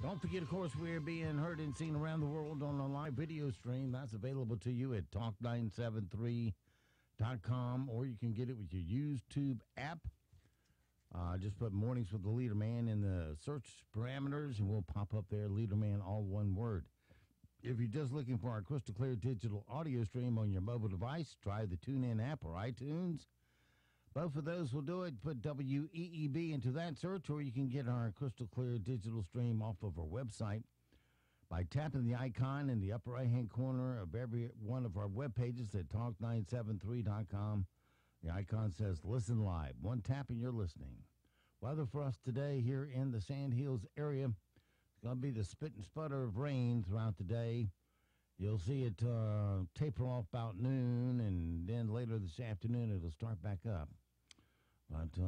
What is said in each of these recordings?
Don't forget, of course, we're being heard and seen around the world on a live video stream. That's available to you at talk973.com, or you can get it with your YouTube app. Just put Mornings with the LeaderMan in the search parameters, and we'll pop up there, LeaderMan, all one word. If you're just looking for our crystal clear digital audio stream on your mobile device, try the TuneIn app or iTunes. Both of those will do it. Put WEEB into that search, or you can get our crystal clear digital stream off of our website by tapping the icon in the upper right-hand corner of every one of our web pages at talk973.com. The icon says Listen Live. One tap and you're listening. Weather for us today here in the Sand Hills area. It's going to be the spit and sputter of rain throughout the day. You'll see it taper off about noon, and then later this afternoon it'll start back up. But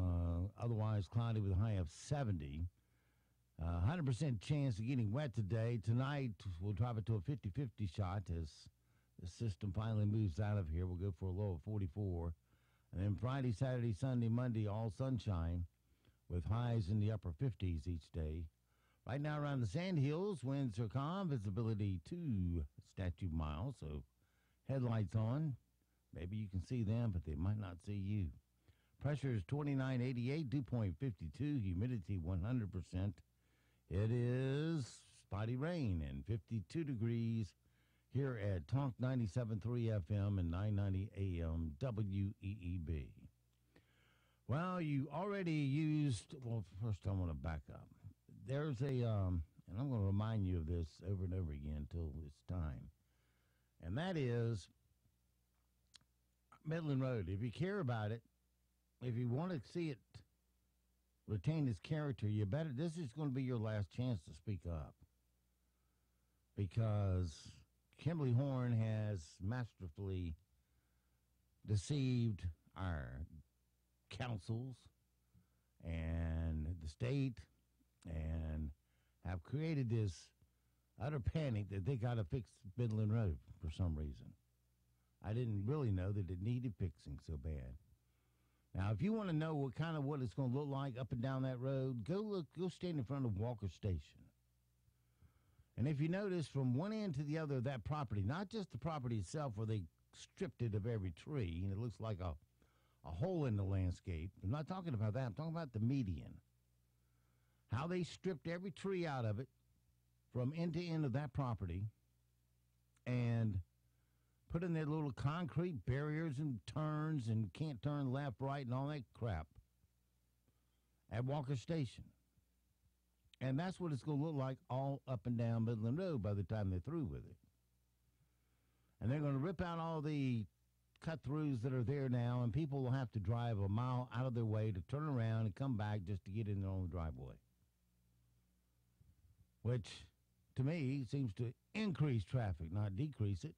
otherwise cloudy with a high of 70. 100% chance of getting wet today. Tonight we'll drop it to a 50-50 shot as the system finally moves out of here. We'll go for a low of 44. And then Friday, Saturday, Sunday, Monday, all sunshine with highs in the upper 50s each day. Right now around the Sand Hills, winds are calm, visibility 2 statute miles, so headlights on. Maybe you can see them, but they might not see you. Pressure is 2988, dew point 52, humidity 100%. It is spotty rain and 52 degrees here at Talk 97.3 FM and 990 AM WEEB. Well, you already used, well, first I want to back up. There's a, and I'm going to remind you of this over and over again until it's time, and that is Midland Road. If you care about it, if you want to see it retain its character, you better, this is going to be your last chance to speak up, because Kimberly Horn has masterfully deceived our councils and the state and have created this utter panic that they got to fix Midland Road for some reason. I didn't really know that it needed fixing so bad. Now, if you want to know what it's going to look like up and down that road, go stand in front of Walker Station. And if you notice, from one end to the other of that property, not just the property itself where they stripped it of every tree, and it looks like a hole in the landscape. I'm not talking about that. I'm talking about the median. How they stripped every tree out of it from end to end of that property and put in their little concrete barriers and turns and can't turn left, right, and all that crap at Walker Station. And that's what it's going to look like all up and down Midland Road by the time they're through with it. And they're going to rip out all the cut-throughs that are there now, and people will have to drive a mile out of their way to turn around and come back just to get in their own driveway, which, to me, seems to increase traffic, not decrease it.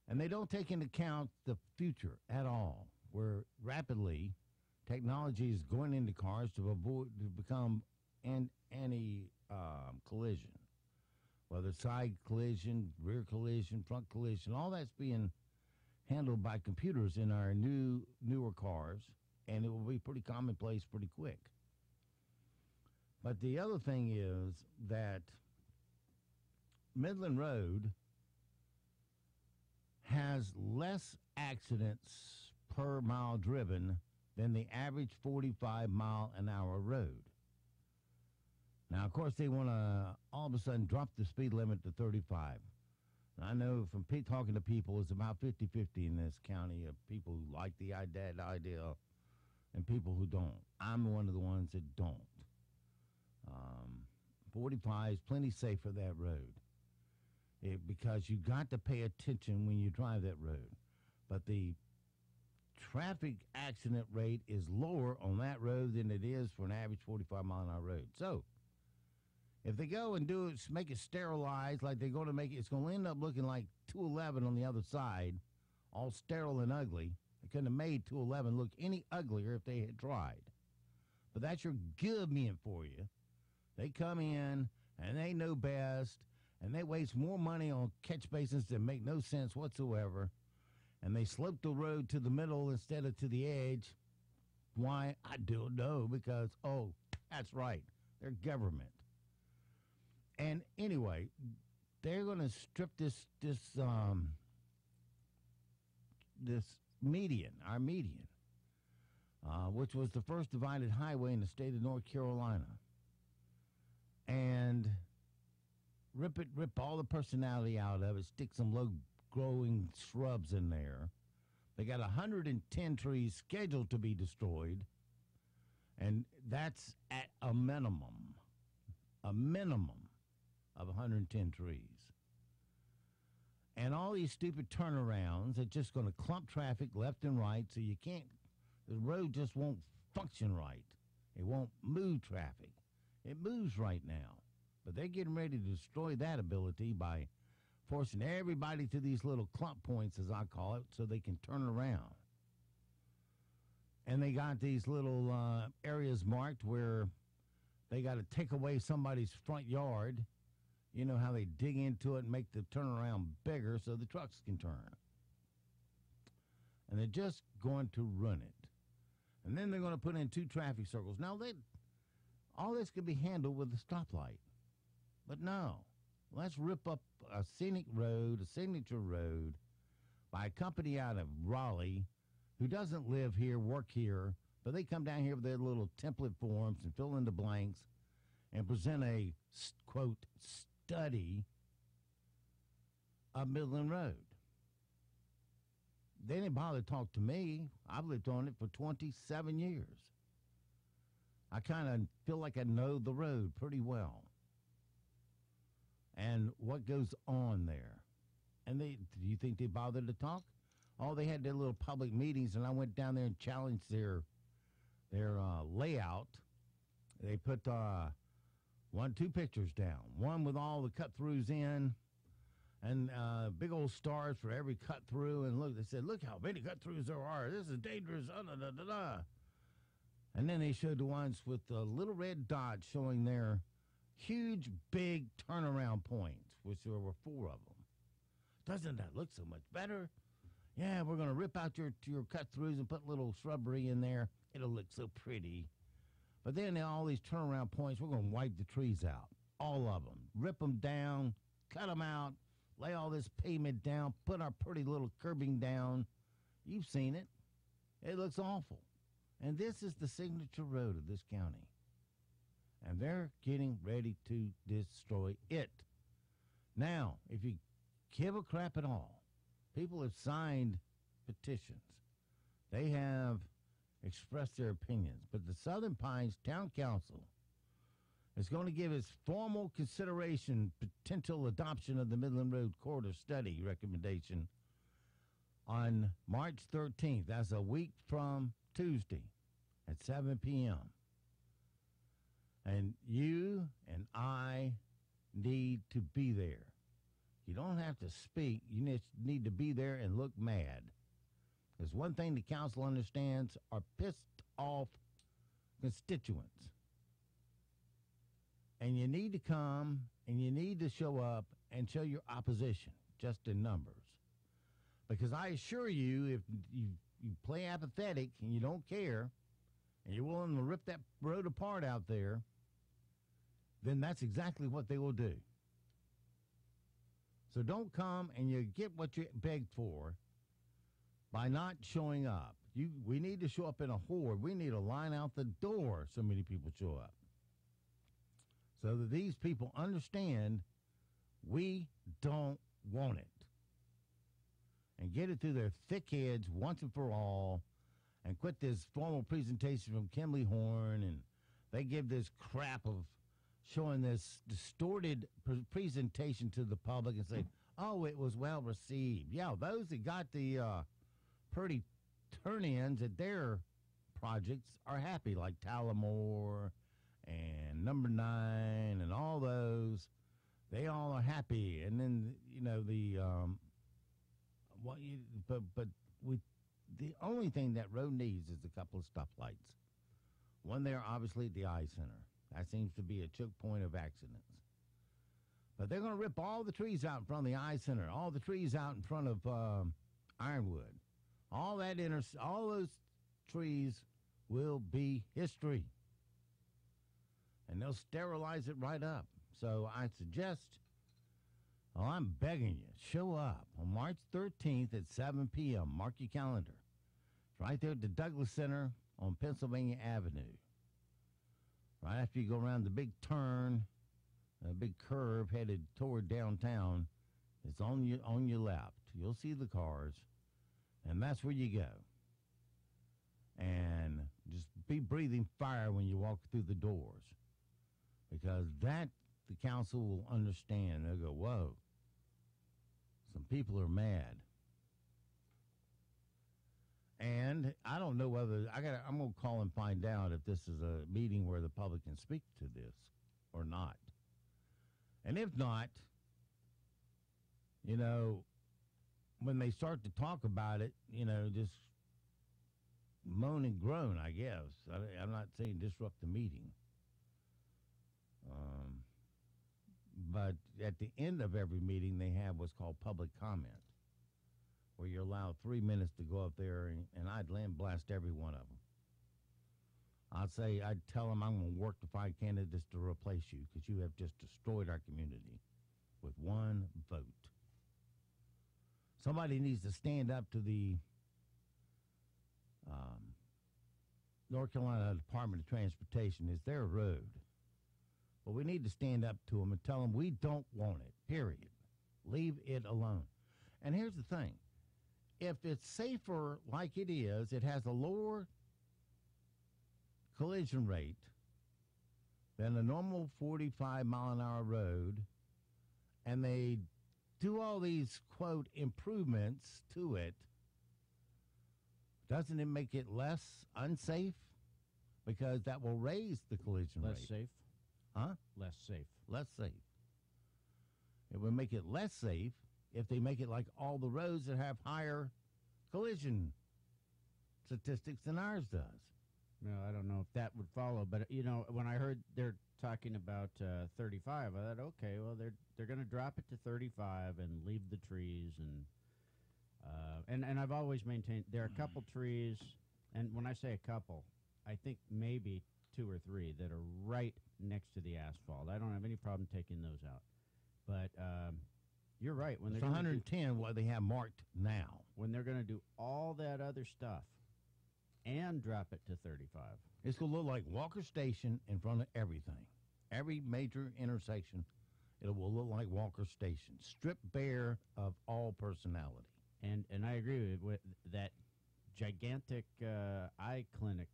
And they don't take into account the future at all, where rapidly technology is going into cars to become anti-collision, whether side collision, rear collision, front collision, all that's being handled by computers in our newer cars, and it will be pretty commonplace pretty quick. But the other thing is that Midland Road has less accidents per mile driven than the average 45-mile-an-hour road. Now, of course, they want to all of a sudden drop the speed limit to 35. And I know from talking to people, it's about 50-50 in this county of people who like that idea and people who don't. I'm one of the ones that don't. 45 is plenty safe for that road. Because you got to pay attention when you drive that road. But the traffic accident rate is lower on that road than it is for an average 45-mile-an-hour road. So, if they go and do it, make it sterilized like they're going to make it, it's going to end up looking like 211 on the other side, all sterile and ugly. They couldn't have made 211 look any uglier if they had tried. But that's your government for you. They come in, and they know best, and they waste more money on catch basins that make no sense whatsoever, and they slope the road to the middle instead of to the edge. Why? I don't know, because, oh, that's right, they're government. And anyway, they're going to strip this median, our median, which was the first divided highway in the state of North Carolina, and rip all the personality out of it, stick some low-growing shrubs in there. They got 110 trees scheduled to be destroyed, and that's at a minimum of 110 trees. And all these stupid turnarounds are just going to clump traffic left and right, so the road just won't function right. It won't move traffic. It moves right now. But they're getting ready to destroy that ability by forcing everybody to these little clump points, as I call it, so they can turn around. And they got these little areas marked where they got to take away somebody's front yard. You know how they dig into it and make the turnaround bigger so the trucks can turn. And they're just going to run it. And then they're going to put in 2 traffic circles. Now, all this could be handled with a stoplight. But no, let's rip up a scenic road, a signature road, by a company out of Raleigh who doesn't live here, work here, but they come down here with their little template forms and fill in the blanks and present a, quote, study of Midland Road. They didn't bother to talk to me. I've lived on it for 27 years. I kind of feel like I know the road pretty well and what goes on there. And do you think they bothered to talk? Oh, they had their little public meetings, and I went down there and challenged their layout. They put 2 pictures down, one with all the cut-throughs in, and big old stars for every cut-through. And look, they said, look how many cut-throughs there are. This is dangerous. And then they showed the ones with the little red dots showing their huge, big turnaround points, which there were 4 of them. Doesn't that look so much better? Yeah, we're going to rip out your cut-throughs and put little shrubbery in there. It'll look so pretty. But then all these turnaround points, we're going to wipe the trees out, all of them. Rip them down, cut them out, lay all this pavement down, put our pretty little curbing down. You've seen it. It looks awful. And this is the signature road of this county. And they're getting ready to destroy it. Now, if you give a crap at all, people have signed petitions. They have expressed their opinions. But the Southern Pines Town Council is going to give its formal consideration potential adoption of the Midland Road Corridor Study recommendation on March 13th. That's a week from Tuesday at 7 p.m. And you and I need to be there. You don't have to speak. You need to be there and look mad. Because one thing the council understands are pissed off constituents. And you need to come and you need to show up and show your opposition, just in numbers. Because I assure you, if you play apathetic and you don't care, and you're willing to rip that road apart out there, then that's exactly what they will do. So don't come and you get what you begged for by not showing up. We need to show up in a horde. We need a line out the door so many people show up. So that these people understand we don't want it. And get it through their thick heads once and for all, and quit this formal presentation from Kimley Horn, and they give this crap of showing this distorted presentation to the public and say, oh, it was well received. Yeah, those that got the pretty turn-ins at their projects are happy, like Talamore and Number 9 and all those. They all are happy. And then, the only thing that road needs is a couple of stoplights. One there, obviously, at the eye center. That seems to be a choke point of accidents. But they're going to rip all the trees out in front of the eye center, all the trees out in front of Ironwood. All those trees will be history. And they'll sterilize it right up. So I suggest, well, I'm begging you, show up on March 13th at 7 p.m. Mark your calendar. It's right there at the Douglas Center on Pennsylvania Avenue. Right after you go around the big turn, a big curve headed toward downtown, it's on your left. You'll see the cars, and that's where you go. And just be breathing fire when you walk through the doors, because that the council will understand. They'll go, whoa, some people are mad. And I don't know whether I'm going to call and find out if this is a meeting where the public can speak to this or not. And if not, when they start to talk about it, just moan and groan, I guess. I'm not saying disrupt the meeting. But at the end of every meeting, they have what's called public comment, where you're allowed 3 minutes to go up there, and I'd land blast every one of them. I'd tell them I'm going to work to find candidates to replace you because you have just destroyed our community with one vote. Somebody needs to stand up to the North Carolina Department of Transportation. It's their road. But we need to stand up to them and tell them we don't want it, period. Leave it alone. And here's the thing. If it's safer like it is, it has a lower collision rate than a normal 45-mile-an-hour road, and they do all these, quote, improvements to it, doesn't it make it less unsafe? Because that will raise the collision rate. Less safe? Huh? Less safe. Less safe. It would make it less safe if they make it like all the roads that have higher collision statistics than ours does. No, I don't know if that would follow, but when I heard they're talking about 35, I thought, okay, well they're going to drop it to 35 and leave the trees, and I've always maintained there are a couple trees, and when I say a couple, I think maybe 2 or 3 that are right next to the asphalt. I don't have any problem taking those out, but you're right. When it's they're 110, what they have marked now. When they're going to do all that other stuff and drop it to 35. It's going to look like Walker Station in front of everything. Every major intersection, it will look like Walker Station, stripped bare of all personality. And I agree with that gigantic eye clinic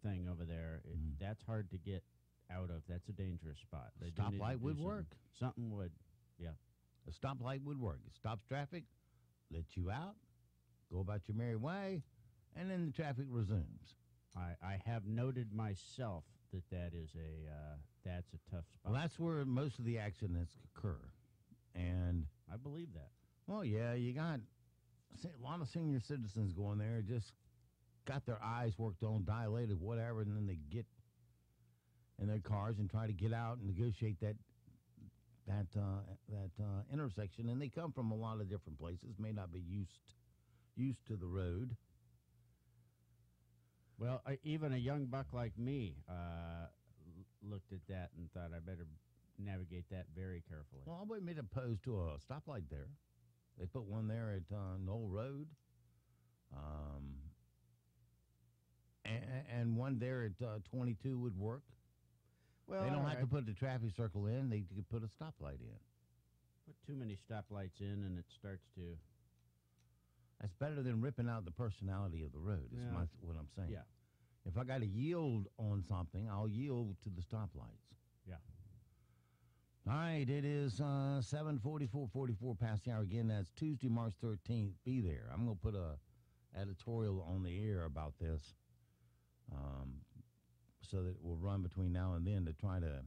thing over there. That's hard to get out of. That's a dangerous spot. A stoplight would work. Something would, yeah. A stoplight would work. It stops traffic, lets you out, go about your merry way, and then the traffic resumes. I have noted myself that's a tough spot. Well, that's where most of the accidents occur. And I believe that. Well, yeah, you got a lot of senior citizens going there, just got their eyes worked on, dilated, whatever, and then they get in their cars and try to get out and negotiate that intersection. And they come from a lot of different places, may not be used to the road. Well, even a young buck like me looked at that and thought I better navigate that very carefully. Well, I wouldn't be opposed to a stoplight there. They put one there at Knoll Road, and one there at 22 would work. Well, they don't have to put the traffic circle in. They could put a stoplight in. Put too many stoplights in, and it starts to... That's better than ripping out the personality of the road, is what I'm saying. Yeah. If I got to yield on something, I'll yield to the stoplights. Yeah. All right, it is 7:44 past the hour. Again, that's Tuesday, March 13th. Be there. I'm going to put a editorial on the air about this so that it will run between now and then to try to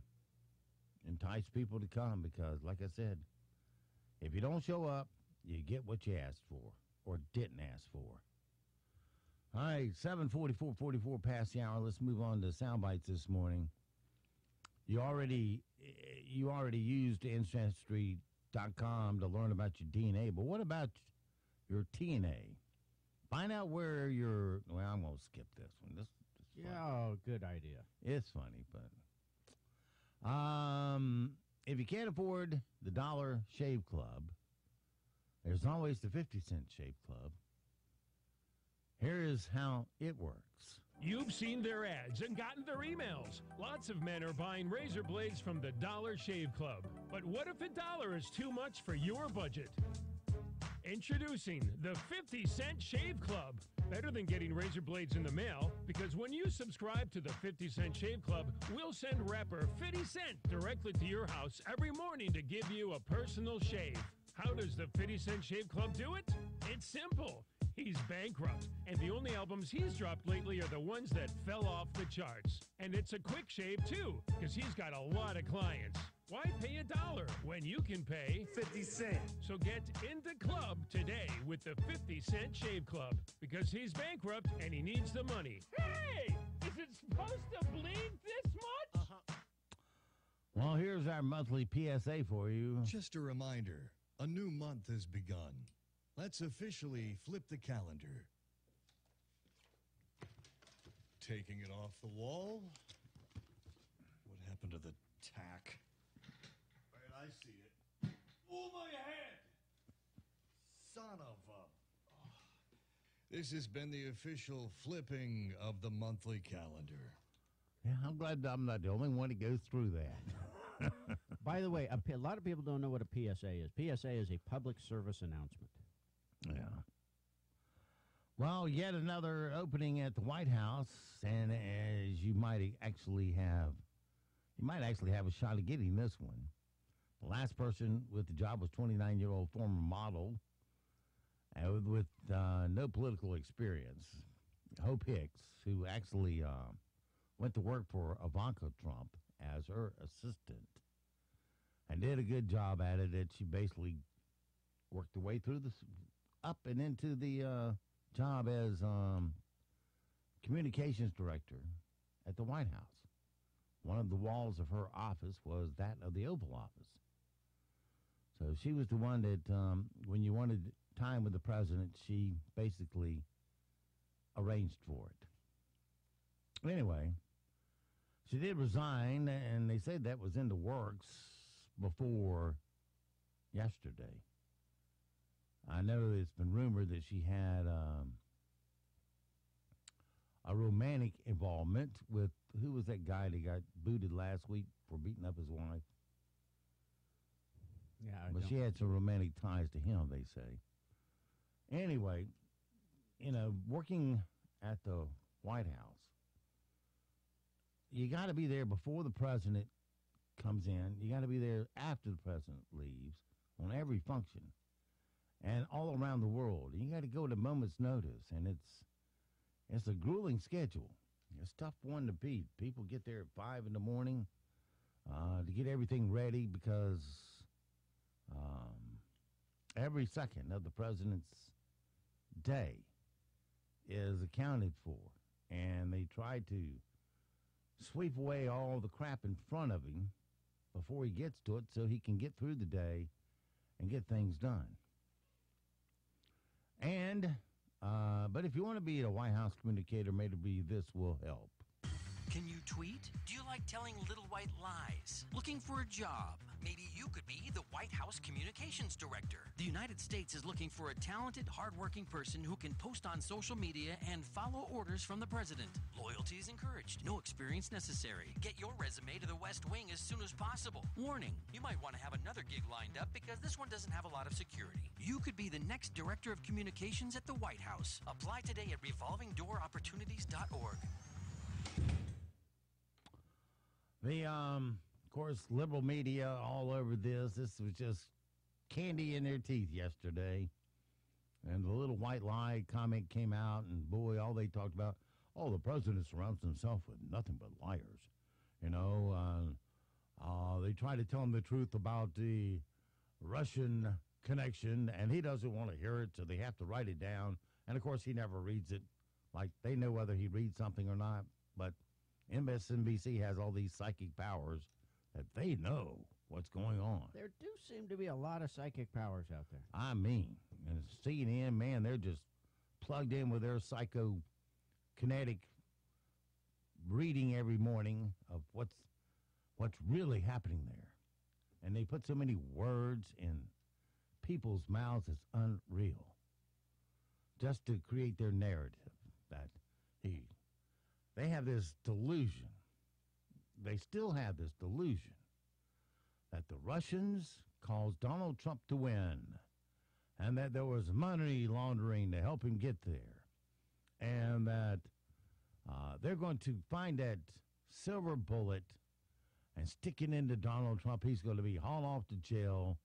entice people to come because, like I said, if you don't show up, you get what you asked for or didn't ask for. All right, 7:44 past the hour. Let's move on to sound bites this morning. You already used Ancestry.com to learn about your DNA, but what about your TNA? Find out where your... Well, I'm going to skip this one. This yeah, oh, good idea. It's funny, but... you can't afford the $1 Shave Club, there's always the 50-cent Shave Club. Here is how it works. You've seen their ads and gotten their emails. Lots of men are buying razor blades from the $1 Shave Club. But what if $1 is too much for your budget? Introducing the 50-cent Shave Club. Better than getting razor blades in the mail, because when you subscribe to the 50-cent Shave Club, we'll send rapper 50 Cent directly to your house every morning to give you a personal shave. How does the 50-cent Shave Club do it? It's simple. He's bankrupt, and the only albums he's dropped lately are the ones that fell off the charts. And it's a quick shave, too, because he's got a lot of clients. Why pay $1 when you can pay 50 cents? So get into club today with the 50-cent Shave Club, because he's bankrupt and he needs the money. Hey! Is it supposed to bleed this much? Well, here's our monthly PSA for you. Just a reminder, a new month has begun. Let's officially flip the calendar. Taking it off the wall. What happened to the tack? Right, I see it. Oh, my head! Son of a... This has been the official flipping of the monthly calendar. Yeah, I'm glad I'm not the only one that goes through that. By the way, a lot of people don't know what a PSA is. PSA is a public service announcement. Yeah. Well, yet another opening at the White House, and as you might actually have a shot at getting this one. The last person with the job was 29-year-old former model with no political experience, Hope Hicks, who actually went to work for Ivanka Trump as her assistant and did a good job at it. That she basically worked her way through this up and into the job as communications director at the White House. One of the walls of her office was that of the Oval Office. So she was the one that, when you wanted time with the president, she basically arranged for it. Anyway, she did resign, and they said that was in the works before yesterday. I know it's been rumored that she had a romantic involvement with, who was that guy that got booted last week for beating up his wife? Yeah, but she had some romantic ties to him, they say. Anyway, working at the White House, you got to be there before the president comes in. You got to be there after the president leaves on every function. And all around the world. And you got to go at a moment's notice. And it's a grueling schedule. It's a tough one to beat. People get there at 5 in the morning to get everything ready because every second of the president's day is accounted for. And they try to sweep away all the crap in front of him before he gets to it so he can get through the day and get things done. But if you want to be a White House communicator, maybe this will help. Can you tweet? Do you like telling little white lies? Looking for a job? Maybe you could be the White House Communications Director. The United States is looking for a talented, hardworking person who can post on social media and follow orders from the president. Loyalty is encouraged. No experience necessary. Get your resume to the West Wing as soon as possible. Warning, you might want to have another gig lined up because this one doesn't have a lot of security. You could be the next Director of Communications at the White House. Apply today at revolvingdooropportunities.org. The, of course, liberal media all over this. This was just candy in their teeth yesterday. And the little white lie comment came out, and boy, all they talked about, the president surrounds himself with nothing but liars. They try to tell him the truth about the Russian connection, and he doesn't want to hear it, so they have to write it down. And, of course, he never reads it. Like, they know whether he reads something or not, but MSNBC has all these psychic powers that they know what's going on. There do seem to be a lot of psychic powers out there. I mean, and CNN, man, they're just plugged in with their psychokinetic reading every morning of what's really happening there. And they put so many words in people's mouths, it's unreal. Just to create their narrative that they have this delusion. They still have this delusion that the Russians caused Donald Trump to win and that there was money laundering to help him get there and that they're going to find that silver bullet and stick it into Donald Trump. He's going to be hauled off to jail,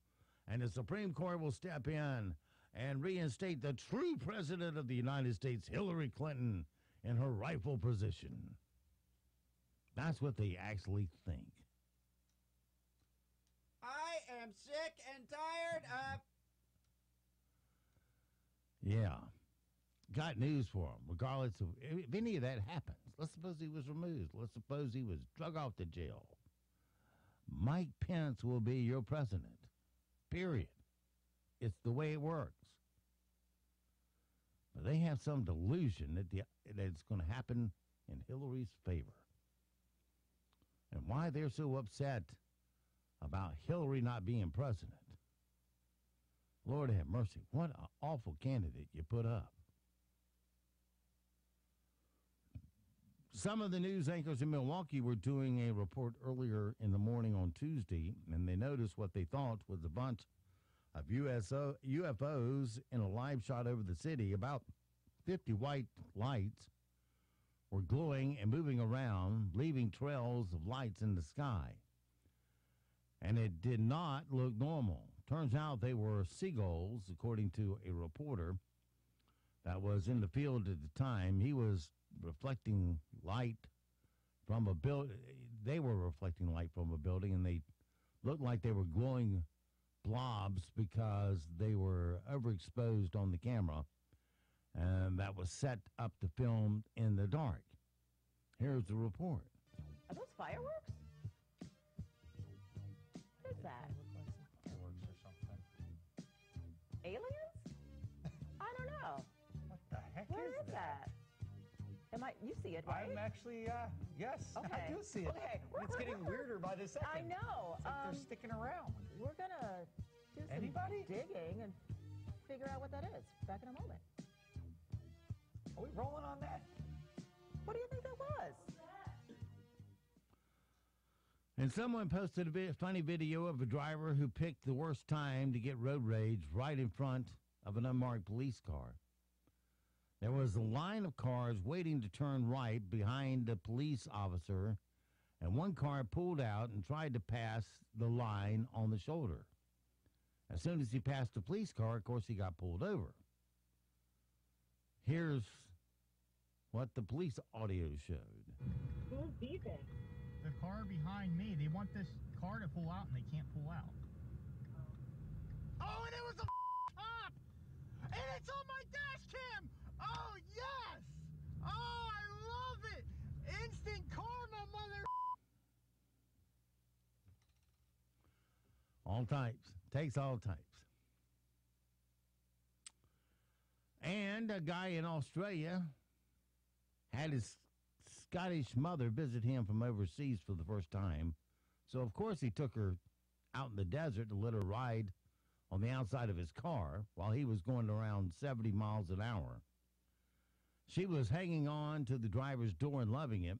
and the Supreme Court will step in and reinstate the true president of the United States, Hillary Clinton, in her rightful position. That's what they actually think. I am sick and tired of... Yeah. Got news for him, regardless of if any of that happens. Let's suppose he was removed. Let's suppose he was drug off to jail. Mike Pence will be your president. Period. It's the way it works. But they have some delusion that it's going to happen in Hillary's favor. And why they're so upset about Hillary not being president. Lord have mercy. What an awful candidate you put up. Some of the news anchors in Milwaukee were doing a report earlier in the morning on Tuesday, and they noticed what they thought was a bunch of UFOs in a live shot over the city. About 50 white lights were glowing and moving around, leaving trails of lights in the sky. And it did not look normal. Turns out they were seagulls, according to a reporter that was in the field at the time. He was reflecting light from a building. They were reflecting light from a building, and they looked like they were glowing blobs because they were overexposed on the camera, and that was set up to film in the dark. Here's the report. Are those fireworks? What is that? Fireworks or something. Aliens? I don't know. What the heck What is is that? You see it, right? I'm actually, yes, I Okay. do see it. Okay. And it's getting weirder by the second. I know. It's like they're sticking around. We're gonna do some Anybody? digging and figure out what that is. Back in a moment. Are we rolling on that? What do you think that was? And someone posted a funny video of a driver who picked the worst time to get road rage right in front of an unmarked police car. There was a line of cars waiting to turn right behind the police officer, and one car pulled out and tried to pass the line on the shoulder. As soon as he passed the police car, of course, he got pulled over. Here's what the police audio showed. Who's beeping? The car behind me, they want this car to pull out and they can't pull out. Oh, and it was a cop! And it's on my dash cam! Oh, yes! Oh, I love it! Instant karma, mother... All types. Takes all types. And a guy in Australia had his Scottish mother visit him from overseas for the first time. So, of course, he took her out in the desert to let her ride on the outside of his car while he was going around 70 miles an hour. She was hanging on to the driver's door and loving it.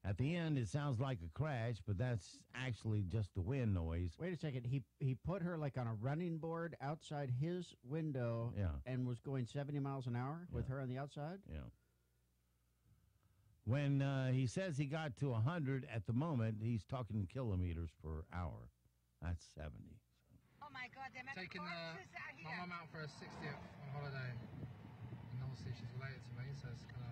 At the end, it sounds like a crash, but that's actually just the wind noise. Wait a second. He put her like on a running board outside his window and was going 70 miles an hour with her on the outside? Yeah. When he says he got to 100 at the moment, he's talking kilometers per hour. That's 70. Oh my God, they're making Taking corpses out my here. mum out for her 60th on holiday, and obviously she's related to me, so it's kind of.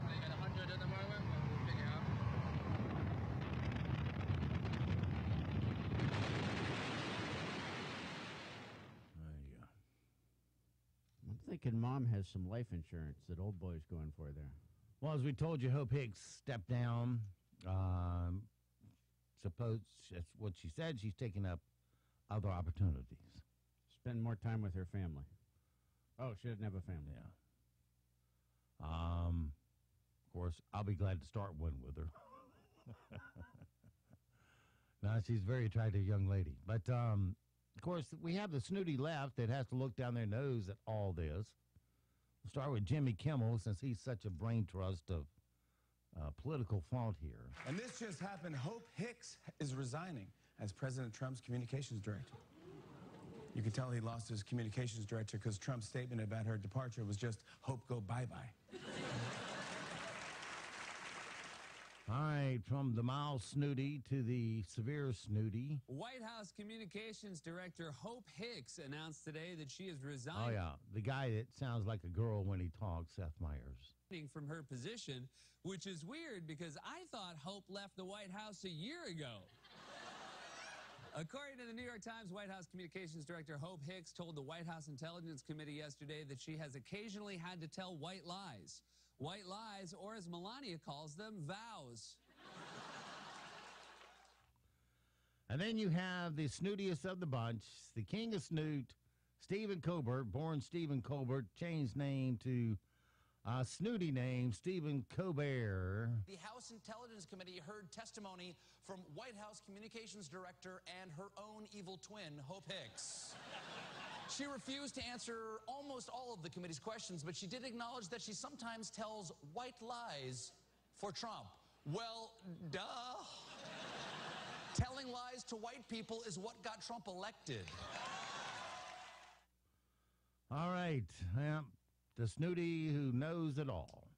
Leaving 100 at the moment, but we'll pick it up. There you go. I'm thinking Mom has some life insurance that old boy's going for there. Well, as we told you, Hope Hicks stepped down. Suppose that's what she said. She's taking up other opportunities. Spend more time with her family. Oh, she doesn't have a family. Yeah. Of course, I'll be glad to start one with her. No, she's a very attractive young lady. But, of course, we have the snooty left that has to look down their nose at all this. We'll start with Jimmy Kimmel, since he's such a brain trust of political fault here. And this just happened. Hope Hicks is resigning as President Trump's communications director. You can tell he lost his communications director because Trump's statement about her departure was just, hope go bye-bye. All right, from the mild snooty to the severe snooty. White House Communications Director Hope Hicks announced today that she is resigning. Oh, yeah, the guy that sounds like a girl when he talks, Seth Meyers. From her position, which is weird because I thought Hope left the White House a year ago. According to the New York Times, White House Communications Director Hope Hicks told the White House Intelligence Committee yesterday that she has occasionally had to tell white lies. White lies, or as Melania calls them, vows. And then you have the snootiest of the bunch, the king of snoot, Stephen Colbert, born Stephen Colbert, changed name to snooty name, Stephen Colbert. The House Intelligence Committee heard testimony from White House Communications Director and her own evil twin, Hope Hicks. She refused to answer almost all of the committee's questions, but she did acknowledge that she sometimes tells white lies for Trump. Well, duh. Telling lies to white people is what got Trump elected. All right. Well, the snooty who knows it all.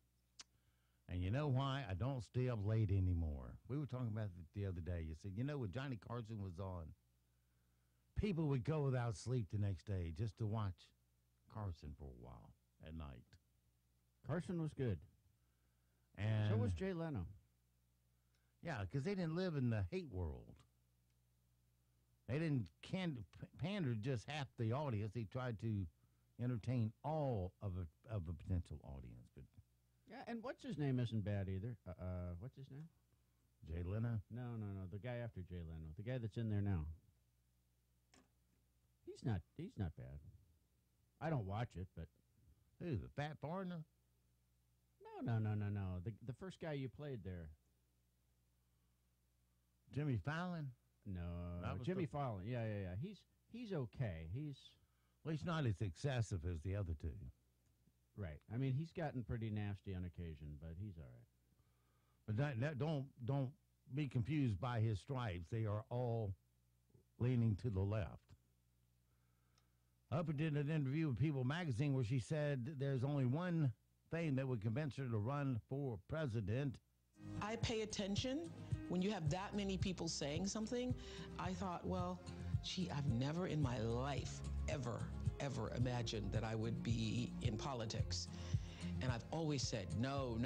And you know why? I don't stay up late anymore. We were talking about it the other day. You said, you know, when Johnny Carson was on, people would go without sleep the next day just to watch Carson for a while at night. Carson was good. And so was Jay Leno. Yeah, because they didn't live in the hate world. They didn't pander just half the audience. They tried to entertain all of a potential audience. But yeah, and what's his name isn't bad either. What's his name? Jay Leno? No. The guy after Jay Leno. The guy that's in there now. He's not bad. I don't watch it, but who, the fat foreigner? No. The first guy you played there. Jimmy Fallon? No, Jimmy Fallon. Yeah. He's okay. Well, he's not as excessive as the other two. Right. I mean, he's gotten pretty nasty on occasion, but he's all right. But don't be confused by his stripes. They are all leaning to the left. Oprah did an interview with People magazine where she said there's only one thing that would convince her to run for president. I pay attention when you have that many people saying something. I thought, well, I've never in my life ever imagined that I would be in politics. And I've always said, no.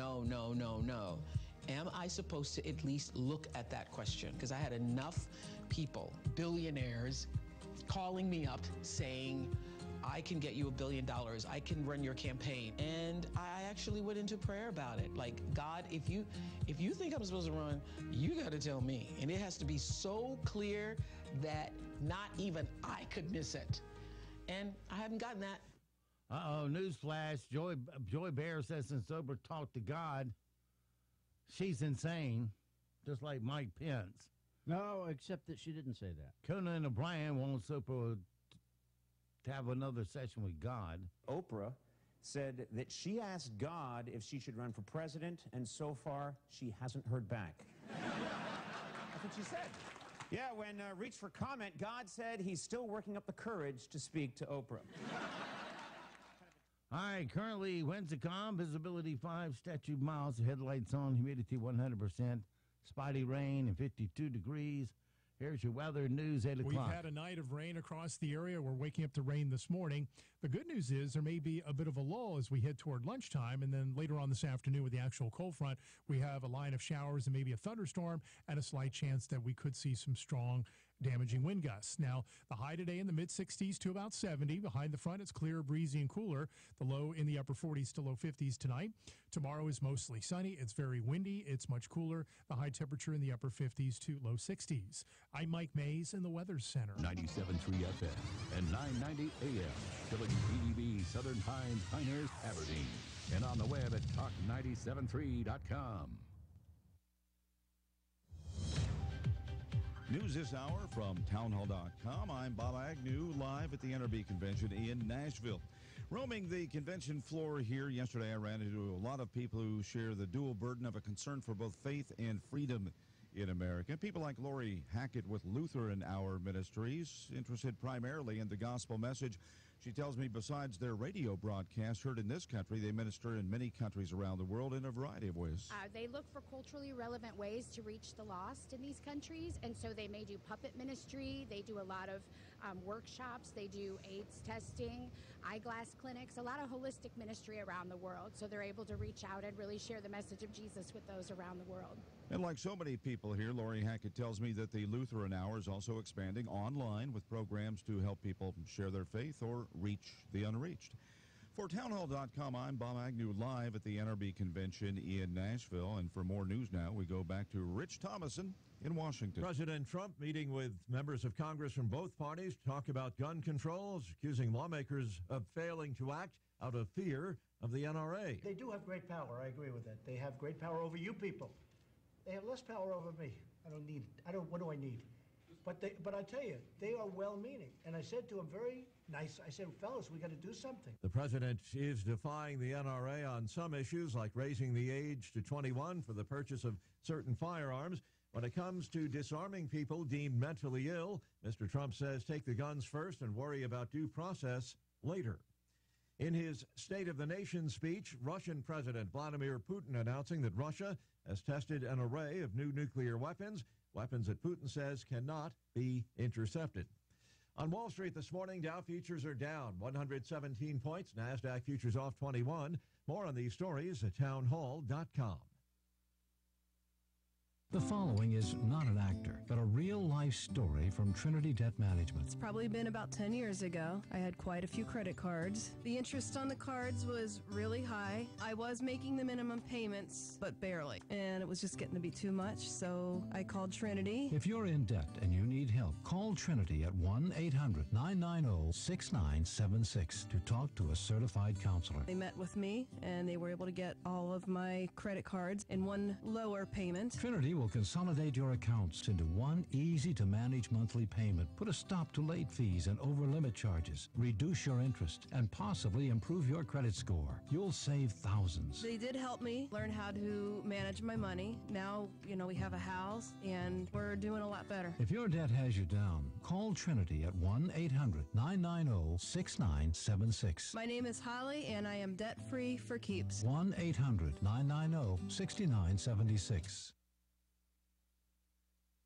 Am I supposed to at least look at that question? Because I had enough people, billionaires, calling me up saying, I can get you $1 billion. I can run your campaign. And I actually went into prayer about it. Like, God, if you think I'm supposed to run, you got to tell me. And it has to be so clear that not even I could miss it. And I haven't gotten that. Uh-oh, newsflash. Joy Bear says since Oprah talked to God, she's insane, just like Mike Pence. No, except that she didn't say that. Conan O'Brien wants Oprah to have another session with God. Oprah said that she asked God if she should run for president, and so far, she hasn't heard back. That's what she said. Yeah, when reached for comment, God said he's still working up the courage to speak to Oprah. All right, currently winds to calm, visibility 5 statute miles, headlights on, humidity 100%, spotty rain and 52 degrees. Here's your weather news, 8 o'clock. We've had a night of rain across the area. We're waking up to rain this morning. The good news is there may be a bit of a lull as we head toward lunchtime, and then later on this afternoon with the actual cold front, we have a line of showers and maybe a thunderstorm and a slight chance that we could see some strong damaging wind gusts. Now, the high today in the mid-60s to about 70. Behind the front, it's clear, breezy, and cooler. The low in the upper 40s to low 50s tonight. Tomorrow is mostly sunny. It's very windy. It's much cooler. The high temperature in the upper 50s to low 60s. I'm Mike Mays in the Weather Center. 97.3 FM and 990 AM. WPDB Southern Pines, Pinehurst, Aberdeen. And on the web at talk973.com. News this hour from townhall.com. I'm Bob Agnew, live at the NRB convention in Nashville. Roaming the convention floor here yesterday, I ran into a lot of people who share the dual burden of a concern for both faith and freedom in America. People like Lori Hackett with Lutheran Hour Ministries, interested primarily in the gospel message. She tells me besides their radio broadcast heard in this country, they minister in many countries around the world in a variety of ways. They look for culturally relevant ways to reach the lost in these countries, and so they may do puppet ministry. They do a lot of workshops. They do AIDS testing, eyeglass clinics, a lot of holistic ministry around the world. So they're able to reach out and really share the message of Jesus with those around the world. And like so many people here, Lori Hackett tells me that the Lutheran Hour is also expanding online with programs to help people share their faith or reach the unreached. For townhall.com, I'm Bob Agnew, live at the NRB convention in Nashville. And for more news now, we go back to Rich Thomason in Washington. President Trump meeting with members of Congress from both parties to talk about gun controls, accusing lawmakers of failing to act out of fear of the NRA. They do have great power. I agree with that. They have great power over you people. They have less power over me. What do I need? But I tell you, they are well-meaning. And I said to them very nice, I said, fellas, we got to do something. The president is defying the NRA on some issues like raising the age to 21 for the purchase of certain firearms. When it comes to disarming people deemed mentally ill, Mr. Trump says take the guns first and worry about due process later. In his State of the Nation speech, Russian President Vladimir Putin announcing that Russia has tested an array of new nuclear weapons that Putin says cannot be intercepted. On Wall Street this morning, Dow futures are down 117 points. NASDAQ futures off 21. More on these stories at townhall.com. The following is not an actor, but a real-life story from Trinity Debt Management. It's probably been about 10 years ago. I had quite a few credit cards. The interest on the cards was really high. I was making the minimum payments, but barely. And it was just getting to be too much, so I called Trinity. If you're in debt and you need help, call Trinity at 1-800-990-6976 to talk to a certified counselor. They met with me, and they were able to get all of my credit cards in one lower payment. Trinity will consolidate your accounts into one easy-to-manage monthly payment, put a stop to late fees and over-limit charges, reduce your interest, and possibly improve your credit score. You'll save thousands. They did help me learn how to manage my money. Now, we have a house, and we're doing a lot better. If your debt has you down, call Trinity at 1-800-990-6976. My name is Holly, and I am debt-free for keeps. 1-800-990-6976.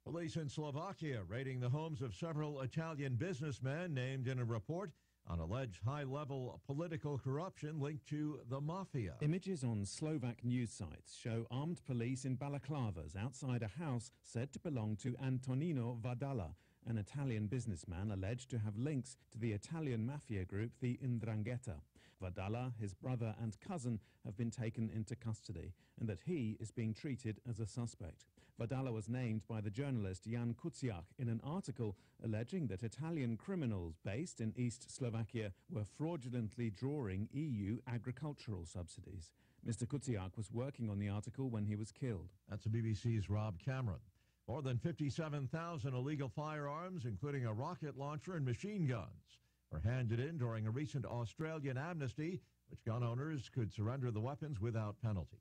Police in Slovakia raiding the homes of several Italian businessmen named in a report on alleged high-level political corruption linked to the mafia. Images on Slovak news sites show armed police in balaclavas outside a house said to belong to Antonino Vadala, an Italian businessman alleged to have links to the Italian mafia group, the 'Ndrangheta. Vadala, his brother and cousin have been taken into custody, and that he is being treated as a suspect. Vadala was named by the journalist Jan Kuciak in an article alleging that Italian criminals based in East Slovakia were fraudulently drawing EU agricultural subsidies. Mr. Kuciak was working on the article when he was killed. That's the BBC's Rob Cameron. More than 57,000 illegal firearms, including a rocket launcher and machine guns, were handed in during a recent Australian amnesty, which gun owners could surrender the weapons without penalty.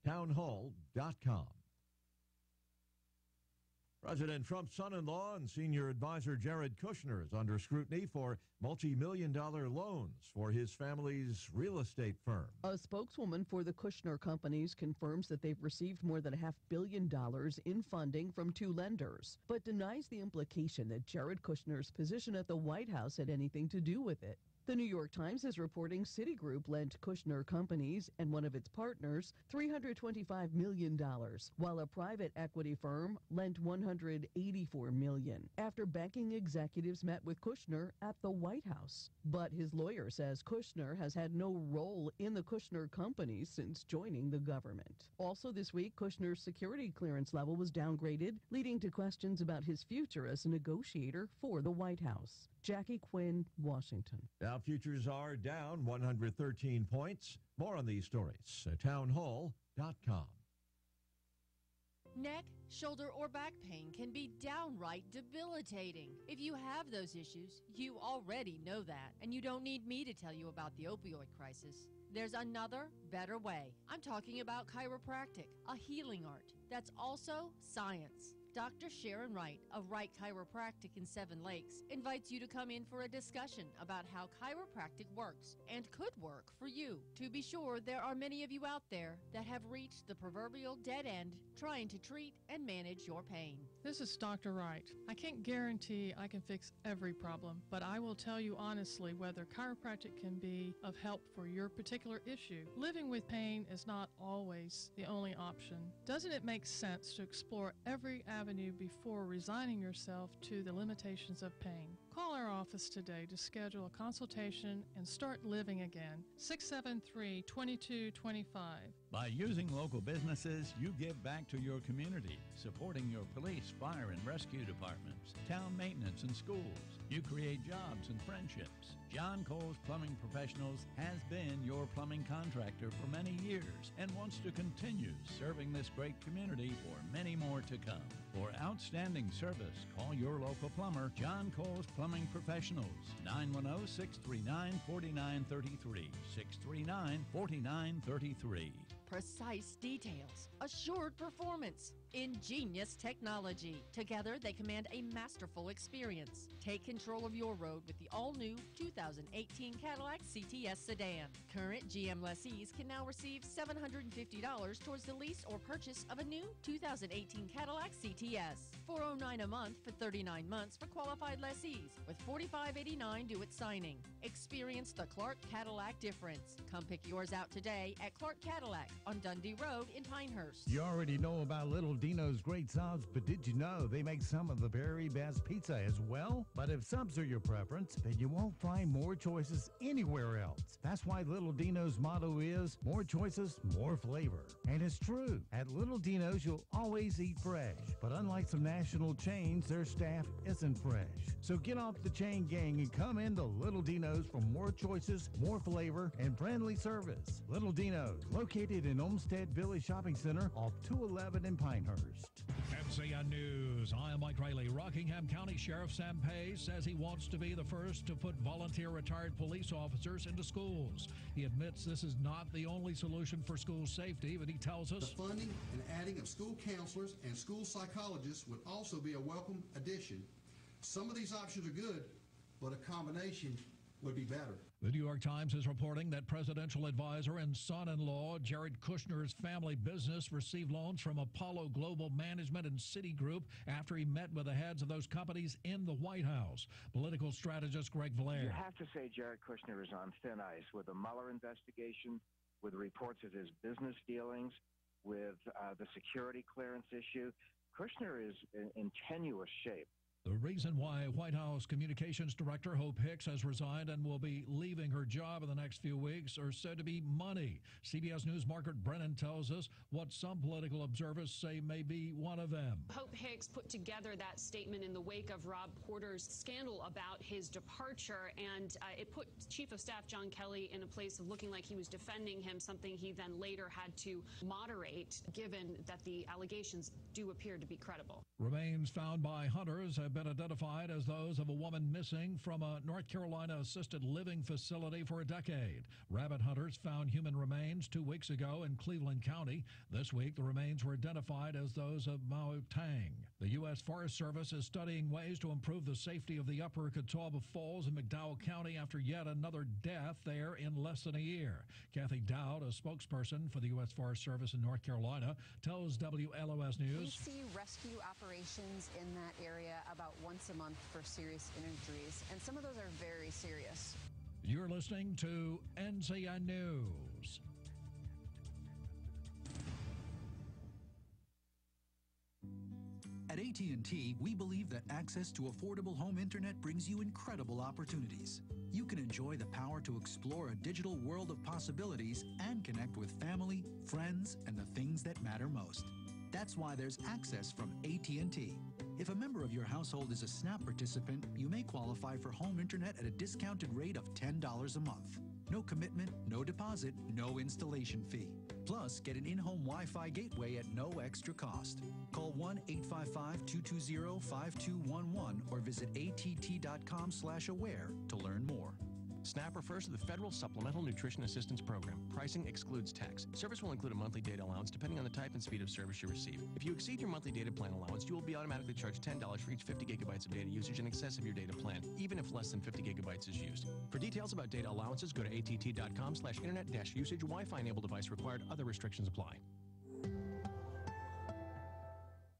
Townhall.com. President Trump's son-in-law and senior advisor Jared Kushner is under scrutiny for multi-million-dollar loans for his family's real estate firm. A spokeswoman for the Kushner companies confirms that they've received more than $500 million in funding from two lenders, but denies the implication that Jared Kushner's position at the White House had anything to do with it. The New York Times is reporting Citigroup lent Kushner Companies and one of its partners $325 million, while a private equity firm lent $184 million after banking executives met with Kushner at the White House. But his lawyer says Kushner has had no role in the Kushner Companies since joining the government. Also this week, Kushner's security clearance level was downgraded, leading to questions about his future as a negotiator for the White House. Jackie Quinn, Washington. Dow futures are down 113 points. More on these stories at townhall.com. Neck, shoulder, or back pain can be downright debilitating. If you have those issues, you already know that, and you don't need me to tell you about the opioid crisis. There's another, better way. I'm talking about chiropractic, a healing art that's also science. Dr. Sharon Wright of Wright Chiropractic in Seven Lakes invites you to come in for a discussion about how chiropractic works and could work for you. To be sure, there are many of you out there that have reached the proverbial dead end trying to treat and manage your pain. This is Dr. Wright. I can't guarantee I can fix every problem, but I will tell you honestly whether chiropractic can be of help for your particular issue. Living with pain is not always the only option. Doesn't it make sense to explore every avenue before resigning yourself to the limitations of pain? Call our office today to schedule a consultation and start living again. 673-2225. By using local businesses, you give back to your community, supporting your police, fire, and rescue departments, town maintenance, and schools. You create jobs and friendships. John Cole's Plumbing Professionals has been your plumbing contractor for many years and wants to continue serving this great community for many more to come. For outstanding service, call your local plumber, John Cole's Plumbing Professionals, 910-639-4933, 639-4933. Precise details, assured performance, ingenious technology. Together, they command a masterful experience. Take control of your road with the all-new 2018 Cadillac CTS sedan. Current GM lessees can now receive $750 towards the lease or purchase of a new 2018 Cadillac CTS. $409 a month for 39 months for qualified lessees, with $45.89 due at signing. Experience the Clark Cadillac difference. Come pick yours out today at Clark Cadillac on Dundee Road in Pinehurst. You already know about Little Dino's great subs, but did you know they make some of the very best pizza as well? But if subs are your preference, then you won't find more choices anywhere else. That's why Little Dino's motto is more choices, more flavor. And it's true. At Little Dino's, you'll always eat fresh. But unlike some national chains, their staff isn't fresh. So get off the chain gang and come into Little Dino's for more choices, more flavor, and friendly service. Little Dino's, located in Olmsted Village Shopping Center off 211 in Pinehurst. MCN News. I'm Mike Riley. Rockingham County Sheriff Sam Pace says he wants to be the first to put volunteer retired police officers into schools. He admits this is not the only solution for school safety, but he tells us the funding and adding of school counselors and school psychologists would also be a welcome addition. Some of these options are good, but a combination would be better. The New York Times is reporting that presidential advisor and son-in-law Jared Kushner's family business received loans from Apollo Global Management and Citigroup after he met with the heads of those companies in the White House. Political strategist Greg Valère. You have to say Jared Kushner is on thin ice with the Mueller investigation, with reports of his business dealings, with the security clearance issue. Kushner is in tenuous shape. The reason why White House Communications Director Hope Hicks has resigned and will be leaving her job in the next few weeks are said to be money. CBS News' Margaret Brennan tells us what some political observers say may be one of them. Hope Hicks put together that statement in the wake of Rob Porter's scandal about his departure, and it put Chief of Staff John Kelly in a place of looking like he was defending him, something he then later had to moderate, given that the allegations do appear to be credible. Remains found by hunters have been identified as those of a woman missing from a North Carolina assisted living facility for a decade. Rabbit hunters found human remains 2 weeks ago in Cleveland County. This week, the remains were identified as those of Mao Tang. The U.S. Forest Service is studying ways to improve the safety of the upper Catawba Falls in McDowell County after yet another death there in less than a year. Kathy Dowd, a spokesperson for the U.S. Forest Service in North Carolina, tells WLOS News. We see rescue operations in that area about once a month for serious injuries, and some of those are very serious. You're listening to NCN News. At AT&T, we believe that access to affordable home internet brings you incredible opportunities. You can enjoy the power to explore a digital world of possibilities and connect with family, friends, and the things that matter most. That's why there's access from AT&T. If a member of your household is a SNAP participant, you may qualify for home internet at a discounted rate of $10 a month. No commitment, no deposit, no installation fee. Plus, get an in-home Wi-Fi gateway at no extra cost. Call 1-855-220-5211 or visit att.com/aware to learn more. SNAP refers to the Federal Supplemental Nutrition Assistance Program. Pricing excludes tax. Service will include a monthly data allowance depending on the type and speed of service you receive. If you exceed your monthly data plan allowance, you will be automatically charged $10 for each 50 gigabytes of data usage in excess of your data plan, even if less than 50 gigabytes is used. For details about data allowances, go to att.com/internet-usage. Wi-Fi enabled device required. Other restrictions apply.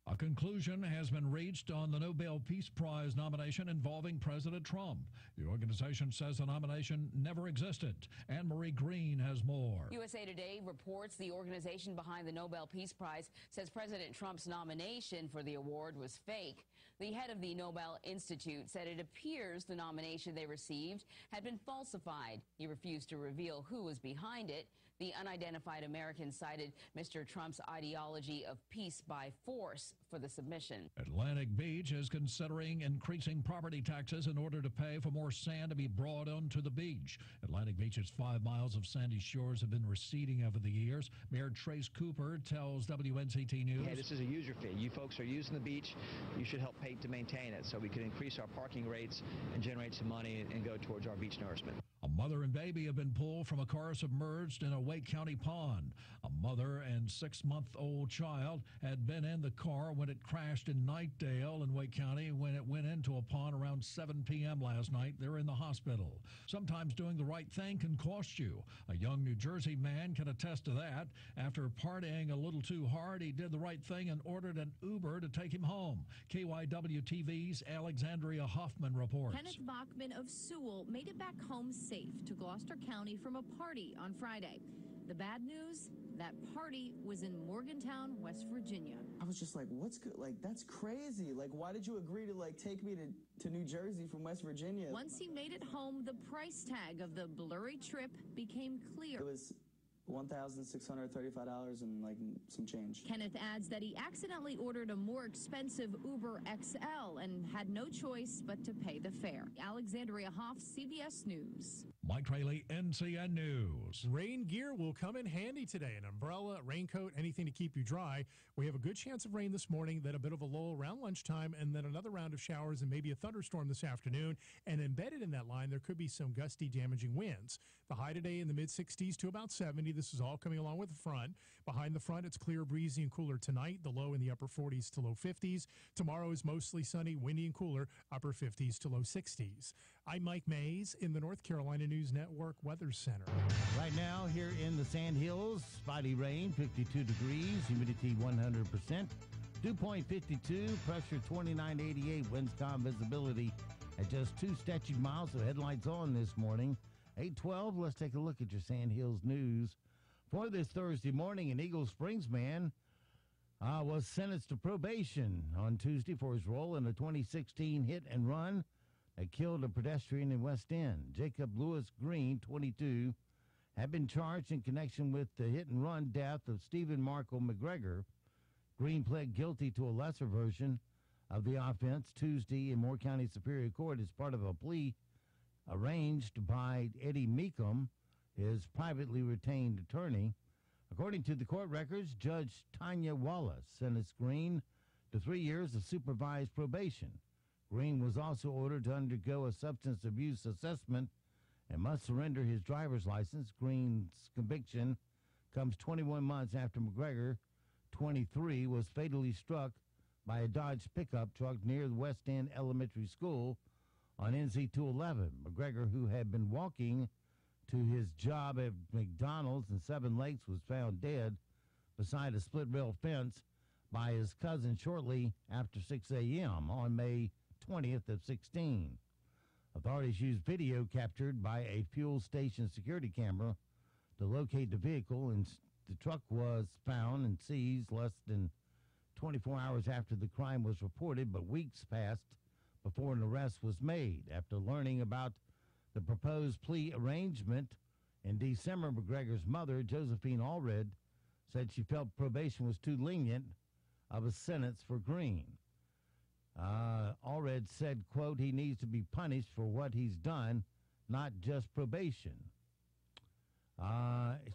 A conclusion has been reached on the Nobel Peace Prize nomination involving President Trump. The organization says the nomination never existed. Anne-Marie Green has more. USA Today reports the organization behind the Nobel Peace Prize says President Trump's nomination for the award was fake. The head of the Nobel Institute said it appears the nomination they received had been falsified. He refused to reveal who was behind it. The unidentified American cited Mr. Trump's ideology of peace by force for the submission. Atlantic Beach is considering increasing property taxes in order to pay for more sand to be brought onto the beach. Atlantic Beach's 5 miles of sandy shores have been receding over the years. Mayor Trace Cooper tells WNCT News. Hey, this is a user fee. You folks are using the beach. You should help pay to maintain it so we can increase our parking rates and generate some money and go towards our beach nourishment. A mother and baby have been pulled from a car submerged in a Wake County pond. A mother and 6-month-old child had been in the car when it crashed in Knightdale in Wake County when it went into a pond around 7 p.m. last night. They're in the hospital. Sometimes doing the right thing can cost you. A young New Jersey man can attest to that. After partying a little too hard, he did the right thing and ordered an Uber to take him home. KYW-TV's Alexandria Hoffman reports. Kenneth Bachman of Sewell made it back home safe to Gloucester County from a party on Friday. The bad news, that party was in Morgantown, West Virginia. I was just like, what's good? Like, that's crazy. Like, why did you agree to, like, take me to New Jersey from West Virginia? Once he made it home, the price tag of the blurry trip became clear. It was $1,635 and like some change. Kenneth adds that he accidentally ordered a more expensive Uber XL and had no choice but to pay the fare. Alexandria Hoff, CBS News. Mike Traley, NCN News. Rain gear will come in handy today. An umbrella, raincoat, anything to keep you dry. We have a good chance of rain this morning, then a bit of a lull around lunchtime, and then another round of showers and maybe a thunderstorm this afternoon. And embedded in that line, there could be some gusty, damaging winds. The high today in the mid-60s to about 70. This is all coming along with the front. Behind the front, it's clear, breezy, and cooler tonight. The low in the upper 40s to low 50s. Tomorrow is mostly sunny, windy, and cooler, upper 50s to low 60s. I'm Mike Mays in the North Carolina News Network Weather Center. Right now, here in the Sand Hills, spotty rain, 52 degrees, humidity 100%, dew point 52, pressure 2988, winds calm, visibility at just 2 statute miles. So headlights on this morning. 8:12, let's take a look at your Sand Hills news. For this Thursday morning, an Eagle Springs man was sentenced to probation on Tuesday for his role in a 2016 hit and run that killed a pedestrian in West End. Jacob Lewis Green, 22, had been charged in connection with the hit and run death of Stephen Marco McGregor. Green pled guilty to a lesser version of the offense Tuesday in Moore County Superior Court as part of a plea arranged by Eddie Meekum, his privately retained attorney. According to the court records, Judge Tanya Wallace sentenced Green to 3 years of supervised probation. Green was also ordered to undergo a substance abuse assessment and must surrender his driver's license. Green's conviction comes 21 months after McGregor, 23, was fatally struck by a Dodge pickup truck near the West End Elementary School on NC 211. McGregor, who had been walking to his job at McDonald's in Seven Lakes, was found dead beside a split-rail fence by his cousin shortly after 6 a.m. on May 20th of 16. Authorities used video captured by a fuel station security camera to locate the vehicle, and the truck was found and seized less than 24 hours after the crime was reported, but weeks passed before an arrest was made. After learning about the proposed plea arrangement in December, McGregor's mother, Josephine Allred, said she felt probation was too lenient of a sentence for Green. Allred said, quote, he needs to be punished for what he's done, not just probation.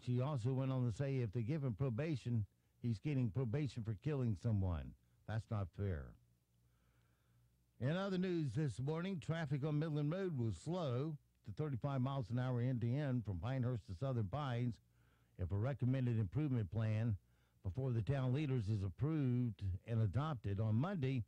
She also went on to say if they give him probation, he's getting probation for killing someone. That's not fair. In other news this morning, traffic on Midland Road was slow to 35 miles an hour end to end from Pinehurst to Southern Pines. If a recommended improvement plan before the town leaders is approved and adopted on Monday,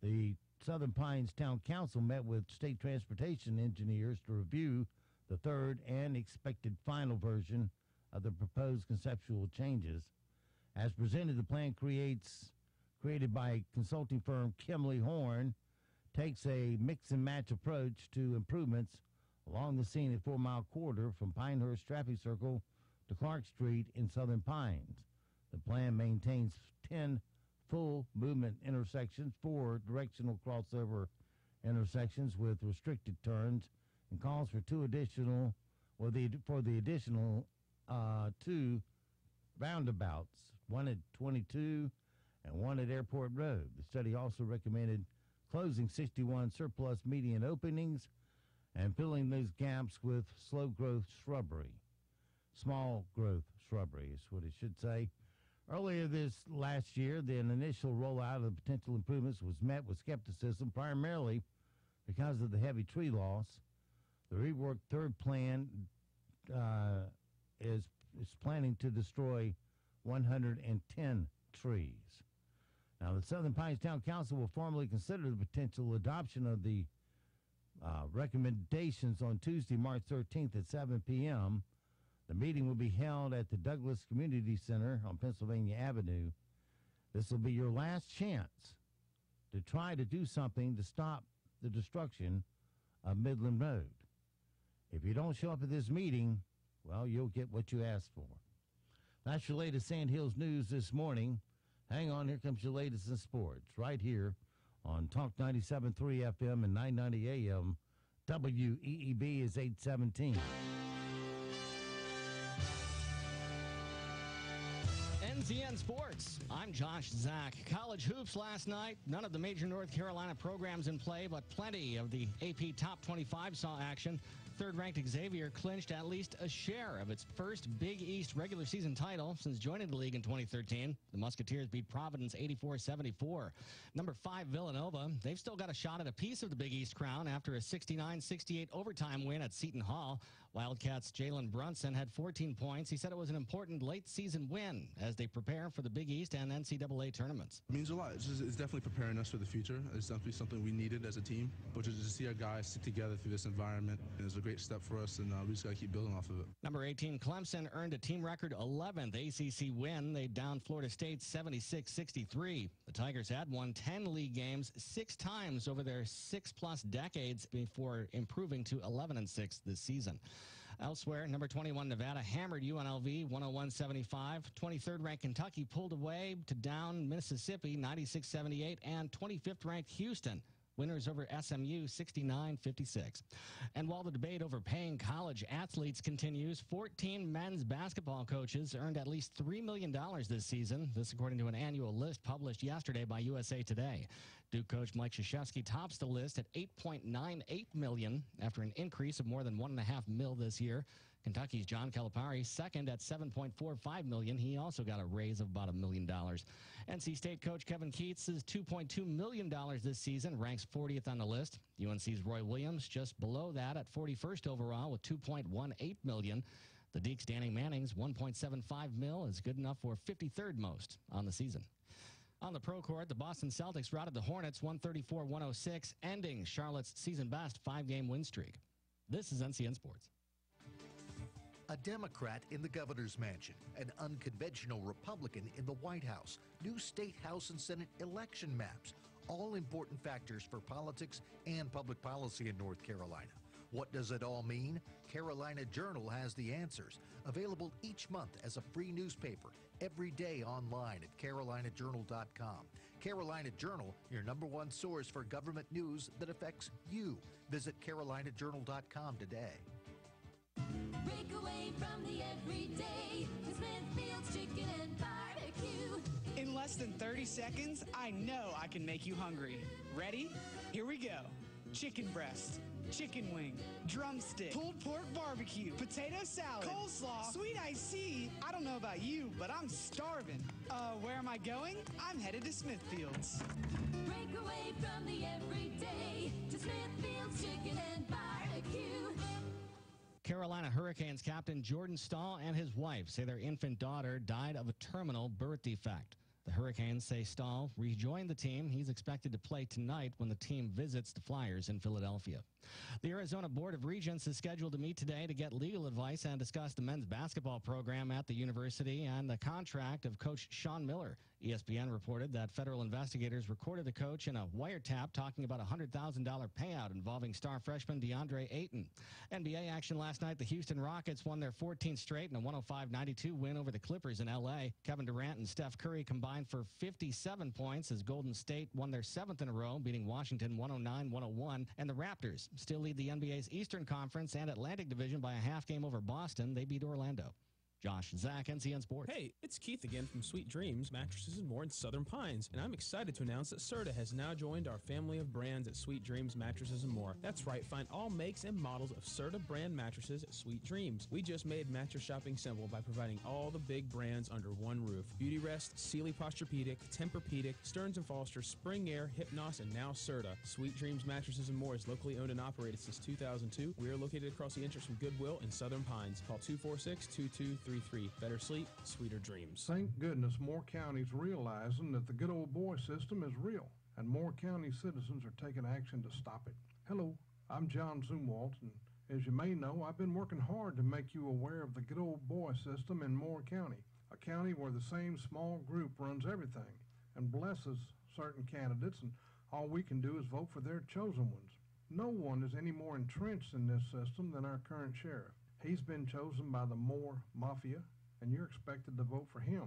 the Southern Pines Town Council met with state transportation engineers to review the third and expected final version of the proposed conceptual changes. As presented, the plan created by consulting firm Kimley Horn takes a mix and match approach to improvements along the scenic 4-mile corridor from Pinehurst Traffic Circle to Clark Street in Southern Pines. The plan maintains 10 full movement intersections, 4 directional crossover intersections with restricted turns, and calls for 2 additional, for the additional 2 roundabouts, one at 22 and one at Airport Road. The study also recommended closing 61 surplus median openings and filling those gaps with small growth shrubbery is what it should say. Earlier this last year, the initial rollout of potential improvements was met with skepticism, primarily because of the heavy tree loss. The reworked third plan is planning to destroy 110 trees. Now, the Southern Pines Town Council will formally consider the potential adoption of the recommendations on Tuesday, March 13th at 7 p.m. The meeting will be held at the Douglas Community Center on Pennsylvania Avenue. This will be your last chance to try to do something to stop the destruction of Midland Road. If you don't show up at this meeting, well, you'll get what you asked for. That's your latest Sand Hills news this morning. Hang on, here comes your latest in sports right here on Talk 97.3 FM and 990 AM. WEEB is 817. NCN Sports. I'm Josh Zach. College hoops last night. None of the major North Carolina programs in play, but plenty of the AP Top 25 saw action. Third-ranked Xavier clinched at least a share of its first Big East regular season title since joining the league in 2013. The Musketeers beat Providence 84-74. Number 5, Villanova, they've still got a shot at a piece of the Big East crown after a 69-68 overtime win at Seton Hall. Wildcats' Jalen Brunson had 14 points. He said it was an important late-season win as they prepare for the Big East and NCAA tournaments. It means a lot. It's definitely preparing us for the future. It's definitely something we needed as a team. But just to see our guys stick together through this environment is a great step for us, and we just got to keep building off of it. Number 18, Clemson earned a team record 11th ACC win. They downed Florida State 76-63. The Tigers had won 10 league games 6 times over their 6+ decades before improving to 11-6 this season. Elsewhere, number 21 Nevada hammered UNLV 101-75. 23rd ranked Kentucky pulled away to down Mississippi 96-78, and 25th ranked Houston winners over SMU 69-56. And while the debate over paying college athletes continues, 14 men's basketball coaches earned at least $3 million this season. This according to an annual list published yesterday by USA Today. Duke coach Mike Krzyzewski tops the list at $8.98 million after an increase of more than $1.5 million this year. Kentucky's John Calipari second at $7.45 million. He also got a raise of about $1 million. NC State coach Kevin Keatts is $2.2 million this season, ranks 40th on the list. UNC's Roy Williams just below that at 41st overall with $2.18 million. The Deacs' Danny Manning's $1.75 million is good enough for 53rd most on the season. On the pro court, the Boston Celtics routed the Hornets 134-106, ending Charlotte's season-best 5-game win streak. This is NCN Sports. A Democrat in the governor's mansion, an unconventional Republican in the White House, new state, House, and Senate election maps, all important factors for politics and public policy in North Carolina. What does it all mean? Carolina Journal has the answers, available each month as a free newspaper, every day online at carolinajournal.com. Carolina Journal, your #1 source for government news that affects you. Visit carolinajournal.com today. Break away from the everyday to Smithfield's Chicken and Barbecue. In less than 30 seconds, I know I can make you hungry. Ready? Here we go. Chicken breast, chicken wing, drumstick, pulled pork barbecue, potato salad, coleslaw, sweet iced tea. I don't know about you, but I'm starving. Where am I going? I'm headed to Smithfield's. Break away from the everyday to Smithfield's Chicken and Barbecue. Carolina Hurricanes captain Jordan Stahl and his wife say their infant daughter died of a terminal birth defect. The Hurricanes say Stahl rejoined the team. He's expected to play tonight when the team visits the Flyers in Philadelphia. The Arizona Board of Regents is scheduled to meet today to get legal advice and discuss the men's basketball program at the university and the contract of Coach Sean Miller. ESPN reported that federal investigators recorded the coach in a wiretap talking about a $100,000 payout involving star freshman DeAndre Ayton. NBA action last night. The Houston Rockets won their 14th straight in a 105-92 win over the Clippers in L.A. Kevin Durant and Steph Curry combined for 57 points as Golden State won their 7th in a row, beating Washington 109-101. And the Raptors still lead the NBA's Eastern Conference and Atlantic Division by a half game over Boston. They beat Orlando. Josh Zach, NCN Sports. Hey, it's Keith again from Sweet Dreams Mattresses and More in Southern Pines, and I'm excited to announce that Serta has now joined our family of brands at Sweet Dreams Mattresses and More. That's right, find all makes and models of Serta brand mattresses at Sweet Dreams. We just made mattress shopping simple by providing all the big brands under one roof. Beautyrest, Sealy Posturepedic, Tempur-Pedic, Stearns & Foster, Spring Air, Hypnos, and now Serta. Sweet Dreams Mattresses and More is locally owned and operated since 2002. We are located across the entrance from Goodwill in Southern Pines. Call 246-2233. Better sleep, sweeter dreams. Thank goodness more counties realizing that the good old boy system is real, and more county citizens are taking action to stop it. Hello, I'm John Zumwalt, and as you may know, I've been working hard to make you aware of the good old boy system in Moore County, a county where the same small group runs everything and blesses certain candidates, and all we can do is vote for their chosen ones. No one is any more entrenched in this system than our current sheriff. He's been chosen by the Moore Mafia, and you're expected to vote for him.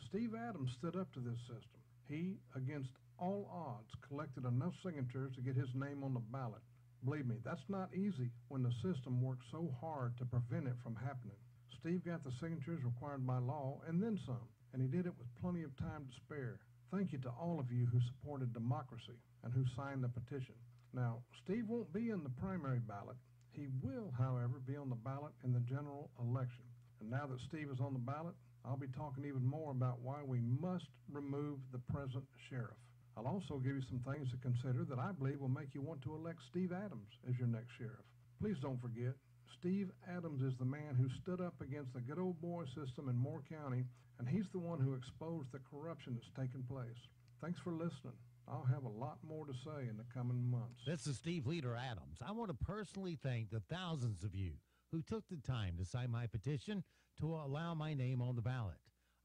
Steve Adams stood up to this system. He, against all odds, collected enough signatures to get his name on the ballot. Believe me, that's not easy when the system works so hard to prevent it from happening. Steve got the signatures required by law and then some, and he did it with plenty of time to spare. Thank you to all of you who supported democracy and who signed the petition. Now, Steve won't be in the primary ballot. He will, however, be on the ballot in the general election. And now that Steve is on the ballot, I'll be talking even more about why we must remove the present sheriff. I'll also give you some things to consider that I believe will make you want to elect Steve Adams as your next sheriff. Please don't forget, Steve Adams is the man who stood up against the good old boy system in Moore County, and he's the one who exposed the corruption that's taken place. Thanks for listening. I'll have a lot more to say in the coming months. This is Steve Leader Adams. I want to personally thank the thousands of you who took the time to sign my petition to allow my name on the ballot.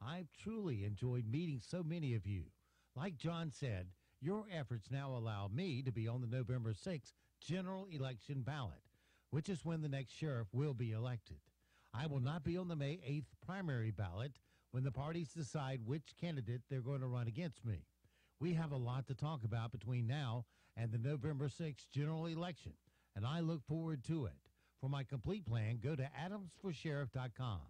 I've truly enjoyed meeting so many of you. Like John said, your efforts now allow me to be on the November 6th general election ballot, which is when the next sheriff will be elected. I will not be on the May 8th primary ballot when the parties decide which candidate they're going to run against me. We have a lot to talk about between now and the November 6th general election, and I look forward to it. For my complete plan, go to adamsforsheriff.com.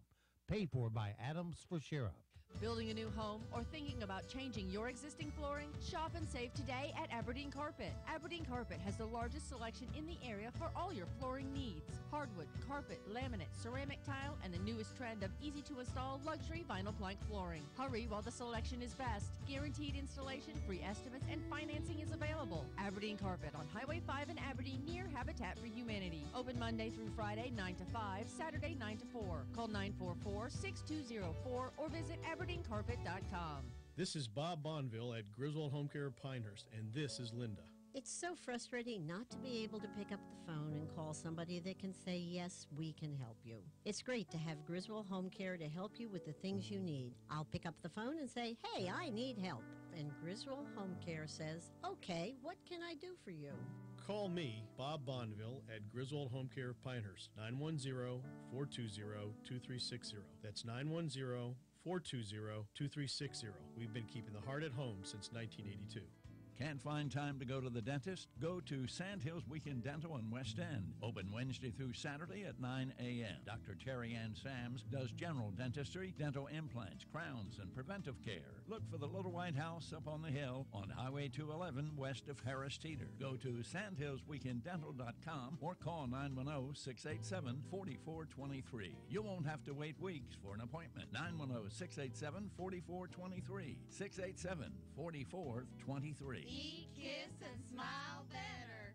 Paid for by Adams for Sheriff. Building a new home or thinking about changing your existing flooring? Shop and save today at Aberdeen Carpet. Aberdeen Carpet has the largest selection in the area for all your flooring needs. Hardwood, carpet, laminate, ceramic tile, and the newest trend of easy-to-install luxury vinyl plank flooring. Hurry while the selection is best. Guaranteed installation, free estimates, and financing is available. Aberdeen Carpet on Highway 5 in Aberdeen near Habitat for Humanity. Open Monday through Friday 9 to 5, Saturday 9 to 4. Call 944-6204 or visit AberdeenCarpet.com. This is Bob Bonville at Griswold Home Care Pinehurst, and this is Linda. It's so frustrating not to be able to pick up the phone and call somebody that can say, yes, we can help you. It's great to have Griswold Home Care to help you with the things you need. I'll pick up the phone and say, hey, I need help. And Griswold Home Care says, okay, what can I do for you? Call me, Bob Bonville, at Griswold Home Care Pinehurst, 910-420-2360. That's 910-420-2360. We've been keeping the heart at home since 1982. Can't find time to go to the dentist? Go to Sandhills Weekend Dental in West End. Open Wednesday through Saturday at 9 a.m. Dr. Terry Ann Sams does general dentistry, dental implants, crowns, and preventive care. Look for the Little White House up on the hill on Highway 211 west of Harris Teeter. Go to sandhillsweekenddental.com or call 910-687-4423. You won't have to wait weeks for an appointment. 910-687-4423. 687-4423. Eat, kiss, and smile better.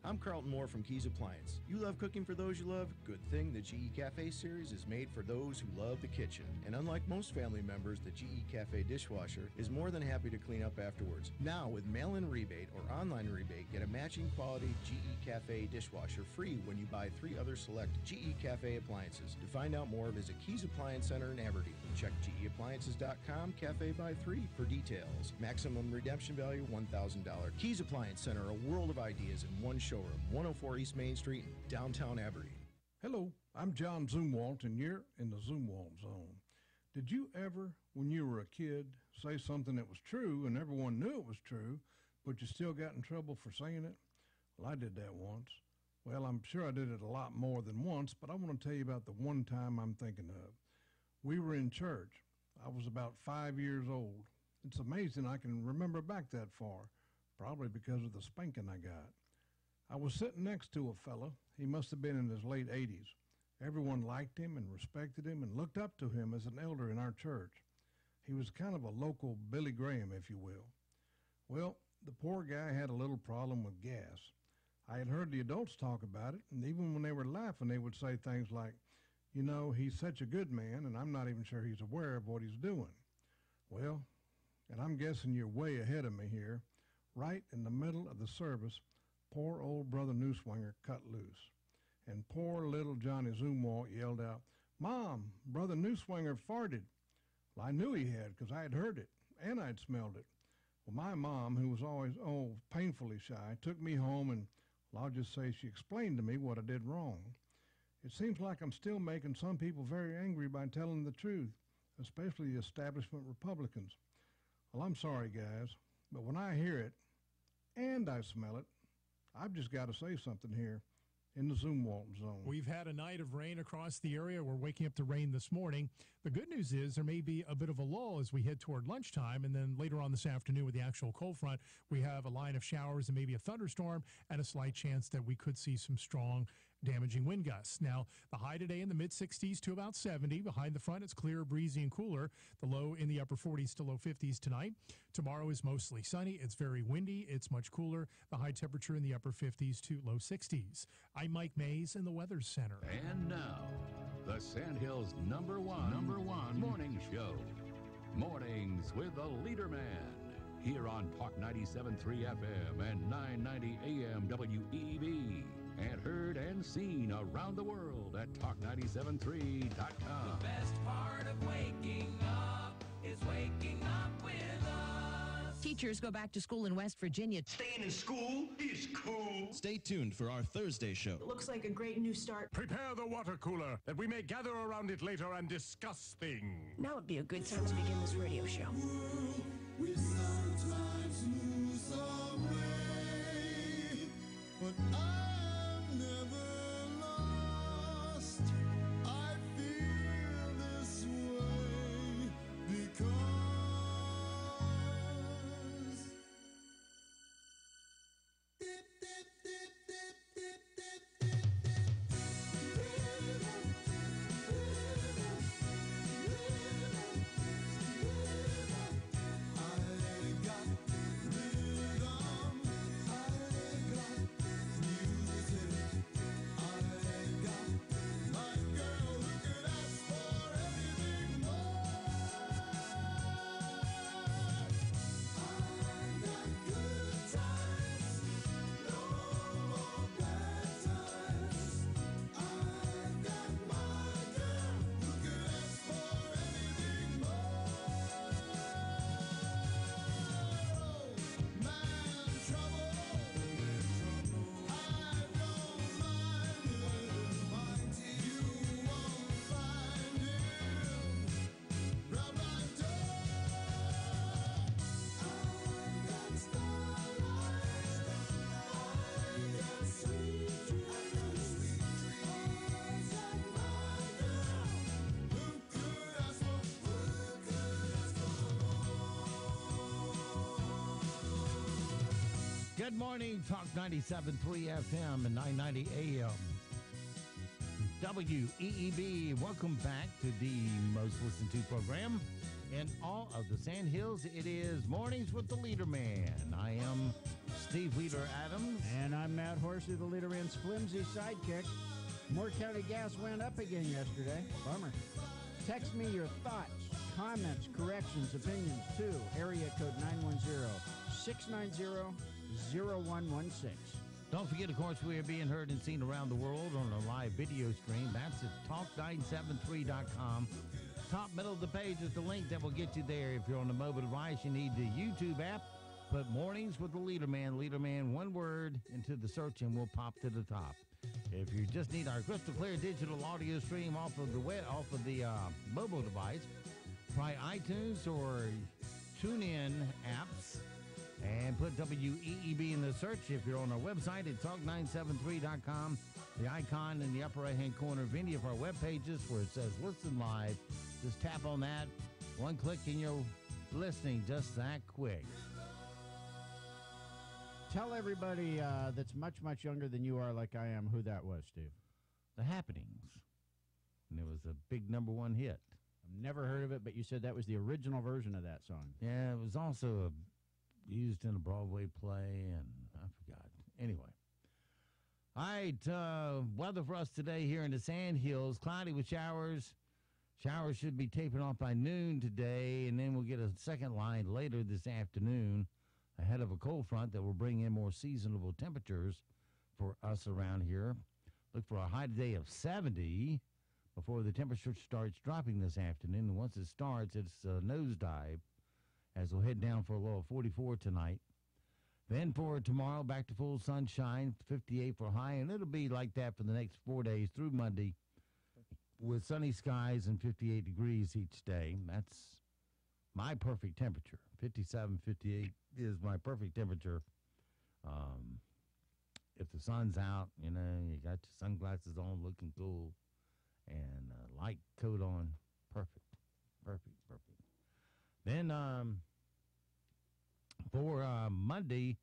I'm Carlton Moore from Keys Appliance. You love cooking for those you love? Good thing the GE Cafe series is made for those who love the kitchen. And unlike most family members, the GE Cafe dishwasher is more than happy to clean up afterwards. Now, with mail-in rebate or online rebate, get a matching quality GE Cafe dishwasher free when you buy 3 other select GE Cafe appliances. To find out more, visit Keys Appliance Center in Aberdeen. Check GEappliances.com, Cafe by 3 for details. Maximum redemption value $1,000. Keys Appliance Center, a world of ideas in one showroom, 104 East Main Street in downtown Aberdeen. Hello, I'm John Zumwalt, and you're in the Zumwalt Zone. Did you ever, when you were a kid, say something that was true and everyone knew it was true, but you still got in trouble for saying it? Well, I did that once. Well, I'm sure I did it a lot more than once, but I want to tell you about the one time I'm thinking of. We were in church. I was about 5 years old. It's amazing I can remember back that far, probably because of the spanking I got. I was sitting next to a fella. He must have been in his late 80s. Everyone liked him and respected him and looked up to him as an elder in our church. He was kind of a local Billy Graham, if you will. Well, the poor guy had a little problem with gas. I had heard the adults talk about it, and even when they were laughing, they would say things like, you know, he's such a good man, and I'm not even sure he's aware of what he's doing. Well, and I'm guessing you're way ahead of me here, right in the middle of the service, poor old Brother Newswinger cut loose. And poor little Johnny Zumwalt yelled out, Mom, Brother Newswinger farted. Well, I knew he had because I had heard it, and I'd smelled it. Well, my mom, who was always, painfully shy, took me home, and well, I'll just say she explained to me what I did wrong. It seems like I'm still making some people very angry by telling the truth, especially the establishment Republicans. Well, I'm sorry, guys, but when I hear it, and I smell it, I've just got to say something here in the Zumwalt Zone. We've had a night of rain across the area. We're waking up to rain this morning. The good news is there may be a bit of a lull as we head toward lunchtime, and then later on this afternoon with the actual cold front, we have a line of showers and maybe a thunderstorm and a slight chance that we could see some strong damaging wind gusts. Now, the high today in the mid-60s to about 70. Behind the front, it's clear, breezy, and cooler. The low in the upper 40s to low 50s tonight. Tomorrow is mostly sunny. It's very windy. It's much cooler. The high temperature in the upper 50s to low 60s. I'm Mike Mays in the Weather Center. And now, the Sandhills number one morning show. Mornings with the LeaderMan. Here on Talk 97.3 FM and 990 AM WEB. And heard and seen around the world at talk973.com. The best part of waking up is waking up with us. Teachers go back to school in West Virginia. Staying in school is cool. Stay tuned for our Thursday show. It looks like a great new start. Prepare the water cooler that we may gather around it later and discuss things. Now would be a good time to begin this radio show. We sometimes lose our way, but I'm never lost. I feel this way because dip, dip, dip, dip, dip, dip, dip, I got rhythm, I got music. Good morning, Talk 97.3 FM and 990 AM. WEEB, welcome back to the most listened to program in all of the Sand Hills. It is Mornings with the LeaderMan. I am Steve Leader Adams. And I'm Matt Horsey, the LeaderMan's flimsy sidekick. Moore County gas went up again yesterday. Bummer. Text me your thoughts, comments, corrections, opinions to area code 910-690-0116. Don't forget, of course, we are being heard and seen around the world on a live video stream. That's at talk973.com. Top middle of the page is the link that will get you there. If you're on the mobile device, you need the YouTube app. Put Mornings with the LeaderMan, LeaderMan, one word into the search, and we'll pop to the top. If you just need our crystal clear digital audio stream off of the mobile device, try iTunes or TuneIn apps and put WEEB in the search. If you're on our website at talk973.com, the icon in the upper right-hand corner of any of our web pages where it says Listen Live, just tap on that. One click and you're listening just that quick. Tell everybody that's much, much younger than you are, like I am, who that was, Steve. The Happenings. And it was a big #1 hit. I've never heard of it, but you said that was the original version of that song. Yeah, it was also used in a Broadway play, and I forgot. Anyway. All right, weather for us today here in the Sand Hills. Cloudy with showers. Showers should be tapering off by noon today, and then we'll get a second line later this afternoon ahead of a cold front that will bring in more seasonable temperatures for us around here. Look for a high today of 70 before the temperature starts dropping this afternoon. And once it starts, it's a nosedive as we'll head down for a low of 44 tonight. Then for tomorrow, back to full sunshine, 58 for high, and it'll be like that for the next 4 days through Monday with sunny skies and 58 degrees each day. That's my perfect temperature. 57, 58 is my perfect temperature. If the sun's out, you got your sunglasses on, looking cool, and a light coat on, perfect. Then for Monday,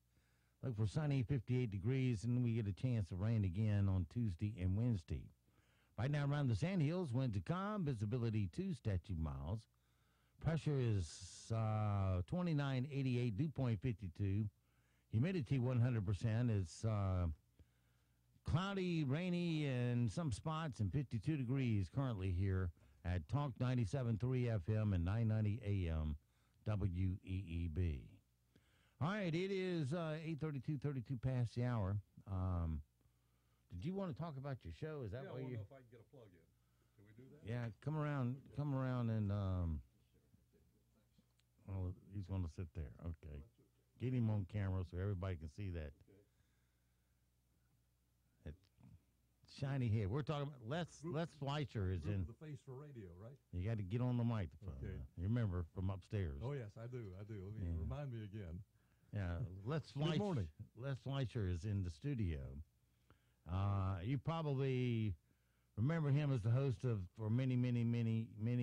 look for sunny, 58 degrees, and we get a chance of rain again on Tuesday and Wednesday. Right now around the Sand Hills, winds are calm, visibility 2 statute miles. Pressure is 2988, dew point 52. Humidity 100%. It's cloudy, rainy in some spots, and 52 degrees currently here at Talk 97.3 FM and 990 AM WEEB. All right, it is 8:32 past the hour. Did you want to talk about your show? Is that I why want to you? know if I can get a plug in. Can we do that? Yeah, come around, and well, he's going to sit there. Okay, get him on camera so everybody can see that. That shiny head. We're talking about Les Fleischer is in. The face for radio, right? You got to get on the microphone. Okay. You remember from upstairs. Oh yes, I do. Let me remind me again. Yeah, Les Fleischer. Good morning. Les Fleischer is in the studio. You probably remember him as the host of for many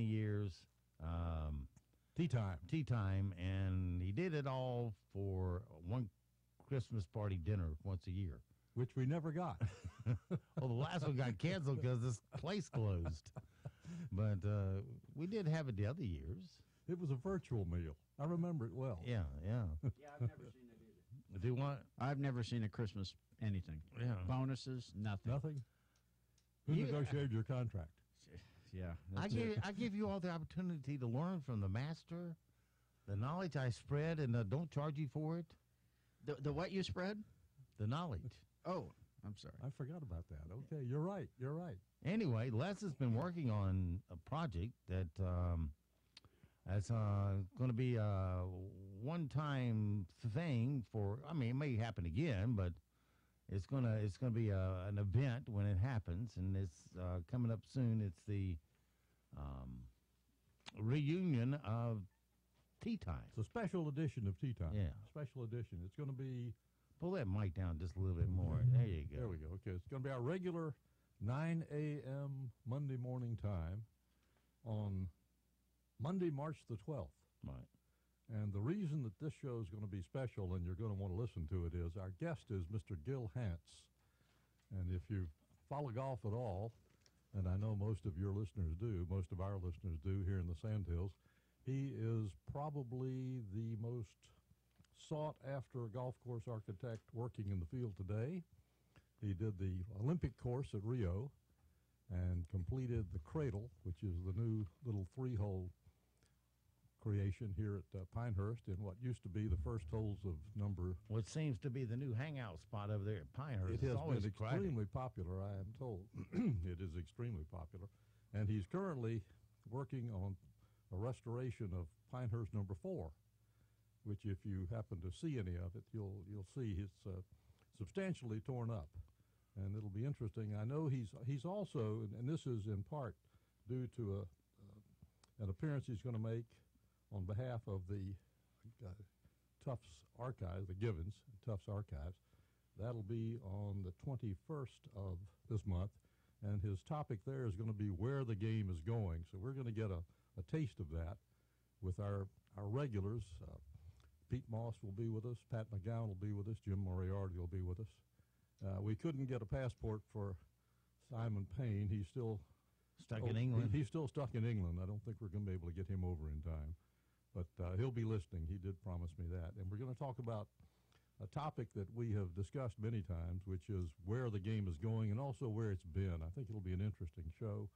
years. Tea Time, and he did it all for one Christmas party dinner once a year, which we never got. Well, the last one got canceled because this place closed. But we did have it the other years. It was a virtual meal. I remember it well. Yeah. Yeah, I've never seen it either. Do you want? I've never seen a Christmas anything. Yeah. Bonuses, nothing. Nothing? Who negotiated your contract? Yeah. I give you all the opportunity to learn from the master, the knowledge I spread, and don't charge you for it. The what you spread? The knowledge. Oh, I'm sorry. I forgot about that. Okay, you're right. Anyway, Les has been working on a project that that's going to be a one-time thing for. I mean, it may happen again, but it's gonna be an event when it happens, and it's coming up soon. It's the reunion of Tea Time. It's a special edition of Tea Time. Yeah. Special edition. It's going to be... Pull that mic down just a little bit more. There you go. There we go. Okay, it's going to be our regular 9 a.m. Monday morning time on Monday, March the 12th. Right. And the reason that this show is going to be special and you're going to want to listen to it is our guest is Mr. Gil Hance. And if you follow golf at all, and I know most of your listeners do, most of our listeners do here in the Sandhills, he is probably the most sought-after golf course architect working in the field today. He did the Olympic course at Rio and completed the Cradle, which is the new little 3-hole creation here at Pinehurst in what used to be the first holes of number. What seems to be the new hangout spot over there at Pinehurst. It has always been extremely popular, I am told. It is extremely popular. And he's currently working on a restoration of Pinehurst number 4, which if you happen to see any of it, you'll see it's substantially torn up. And it'll be interesting. I know he's also, and this is in part due to an appearance he's going to make on behalf of the Tufts Archives, the Givens, Tufts Archives. That'll be on the 21st of this month, and his topic there is going to be where the game is going. So we're going to get a taste of that with our regulars. Pete Moss will be with us, Pat McGowan will be with us, Jim Moriarty will be with us. We couldn't get a passport for Simon Payne. He's still stuck in England. He's still stuck in England. I don't think we're going to be able to get him over in time. But he'll be listening. He did promise me that. And we're going to talk about a topic that we have discussed many times, which is where the game is going and also where it's been. I think it'll be an interesting show.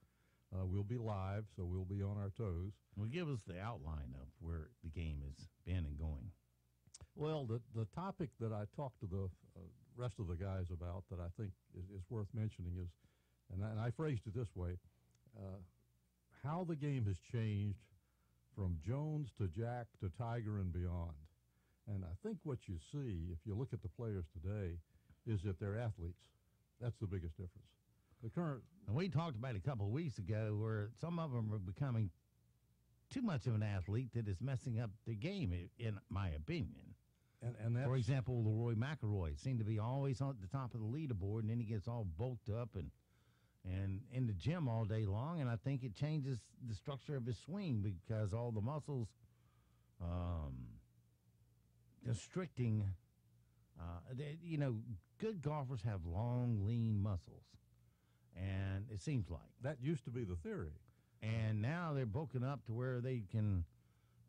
We'll be live, so we'll be on our toes. Well, give us the outline of where the game has been and going. Well, the topic that I talked to the rest of the guys about that I think is worth mentioning is, and I phrased it this way, how the game has changed from Jones to Jack to Tiger and beyond. And I think what you see, if you look at the players today, is that they're athletes. That's the biggest difference. The current, and we talked about it a couple of weeks ago where some of them are becoming too much of an athlete that is messing up the game, in my opinion. And that's, for example, Leroy McIlroy seemed to be always on the top of the leaderboard, and then he gets all bulked up and in the gym all day long, and I think it changes the structure of his swing because all the muscles constricting. Good golfers have long, lean muscles, and it seems like. That used to be the theory. And now they're bulking up to where they can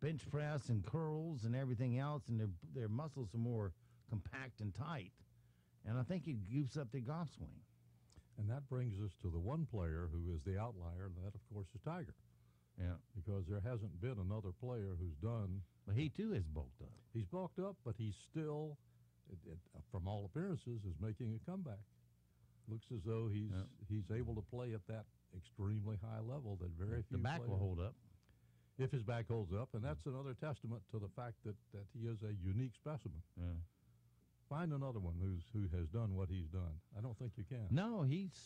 bench press and curls and everything else, and their muscles are more compact and tight. And I think it goofs up their golf swing. And that brings us to the one player who is the outlier, and that, of course, is Tiger. Yeah. Because there hasn't been another player who's done. But he, too, is bulked up. He's bulked up, but he's still, from all appearances, is making a comeback. Looks as though he's able to play at that extremely high level that very few The back players. will hold up. If his back holds up, and that's another testament to the fact that he is a unique specimen. Yeah. Find another one who has done what he's done. I don't think you can. No, he's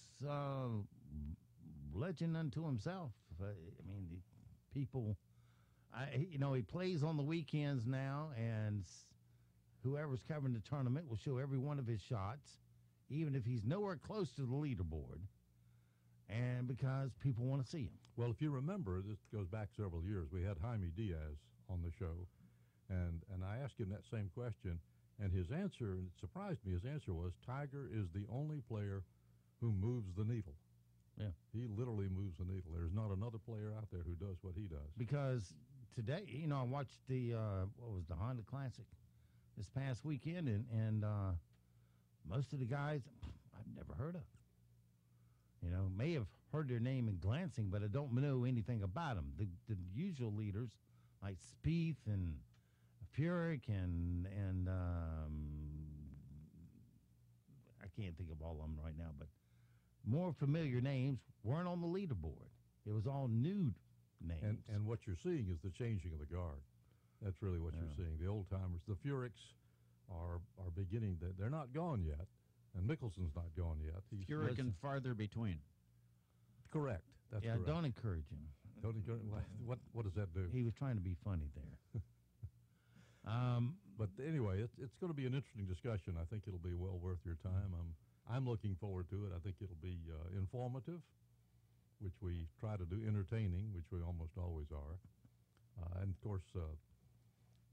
legend unto himself. I mean, the people, he plays on the weekends now, and whoever's covering the tournament will show every one of his shots, even if he's nowhere close to the leaderboard, and because people want to see him. Well, if you remember, this goes back several years. We had Jaime Diaz on the show, and I asked him that same question. And his answer, and it surprised me, his answer was, Tiger is the only player who moves the needle. Yeah. He literally moves the needle. There's not another player out there who does what he does. Because today, I watched the Honda Classic this past weekend, and most of the guys I've never heard of. May have heard their name in glancing, but I don't know anything about them. The usual leaders, like Spieth and Furyk and I can't think of all of them right now, but more familiar names weren't on the leaderboard. It was all new names. And what you're seeing is the changing of the guard. That's really what you're seeing. The old-timers, the Furyks are beginning. They're not gone yet, and Mickelson's not gone yet. Furyk and farther between. Correct. That's correct. Don't encourage him. Don't encourage him. What does that do? He was trying to be funny there. But anyway, it's going to be an interesting discussion. I think it'll be well worth your time. I'm looking forward to it. I think it'll be informative, which we try to do, entertaining, which we almost always are. And, of course,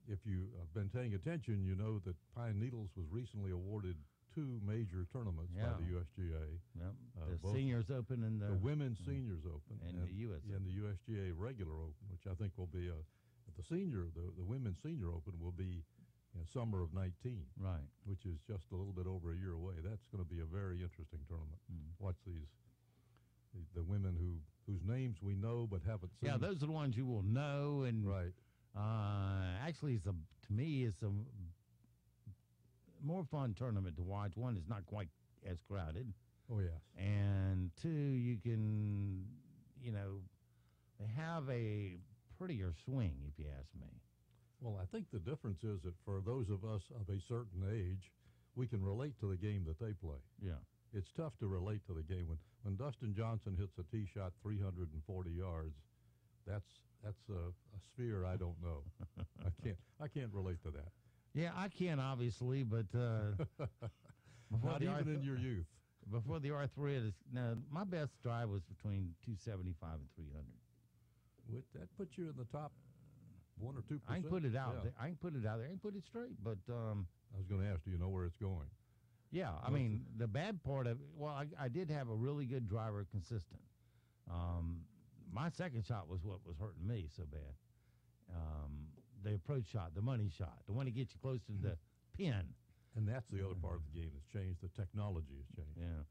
if you have been paying attention, you know that Pine Needles was recently awarded 2 major tournaments by the USGA. Yep. The Seniors Open and the Women's Seniors Open and the US and the USGA Regular Open, which I think will be the Women's Senior Open will be in summer of 19, right? Which is just a little bit over a year away. That's going to be a very interesting tournament. Watch the women whose names we know but haven't seen. Yeah, those are the ones you will know, and right. Actually, to me, it's a more fun tournament to watch. One, it's not quite as crowded. Oh, yes. And 2, you can, they have a prettier swing, if you ask me. Well, I think the difference is that for those of us of a certain age, we can relate to the game that they play. Yeah. It's tough to relate to the game. When Dustin Johnson hits a tee shot 340 yards, that's a sphere I don't know. I can't relate to that. Yeah, I can, obviously, but not even in your youth. Before the arthritis, no, my best drive was between 275 and 300. That puts you in the top 1 or 2%. I can put it out there. I can put it out there. I can put it straight, but I was going to ask, do you know where it's going? Yeah, I mean, the bad part of it, well, I did have a really good driver, consistent. My second shot was what was hurting me so bad. The approach shot, the money shot, the one that gets you close to the pin. And that's the other part of the game that's changed. The technology has changed. Yeah.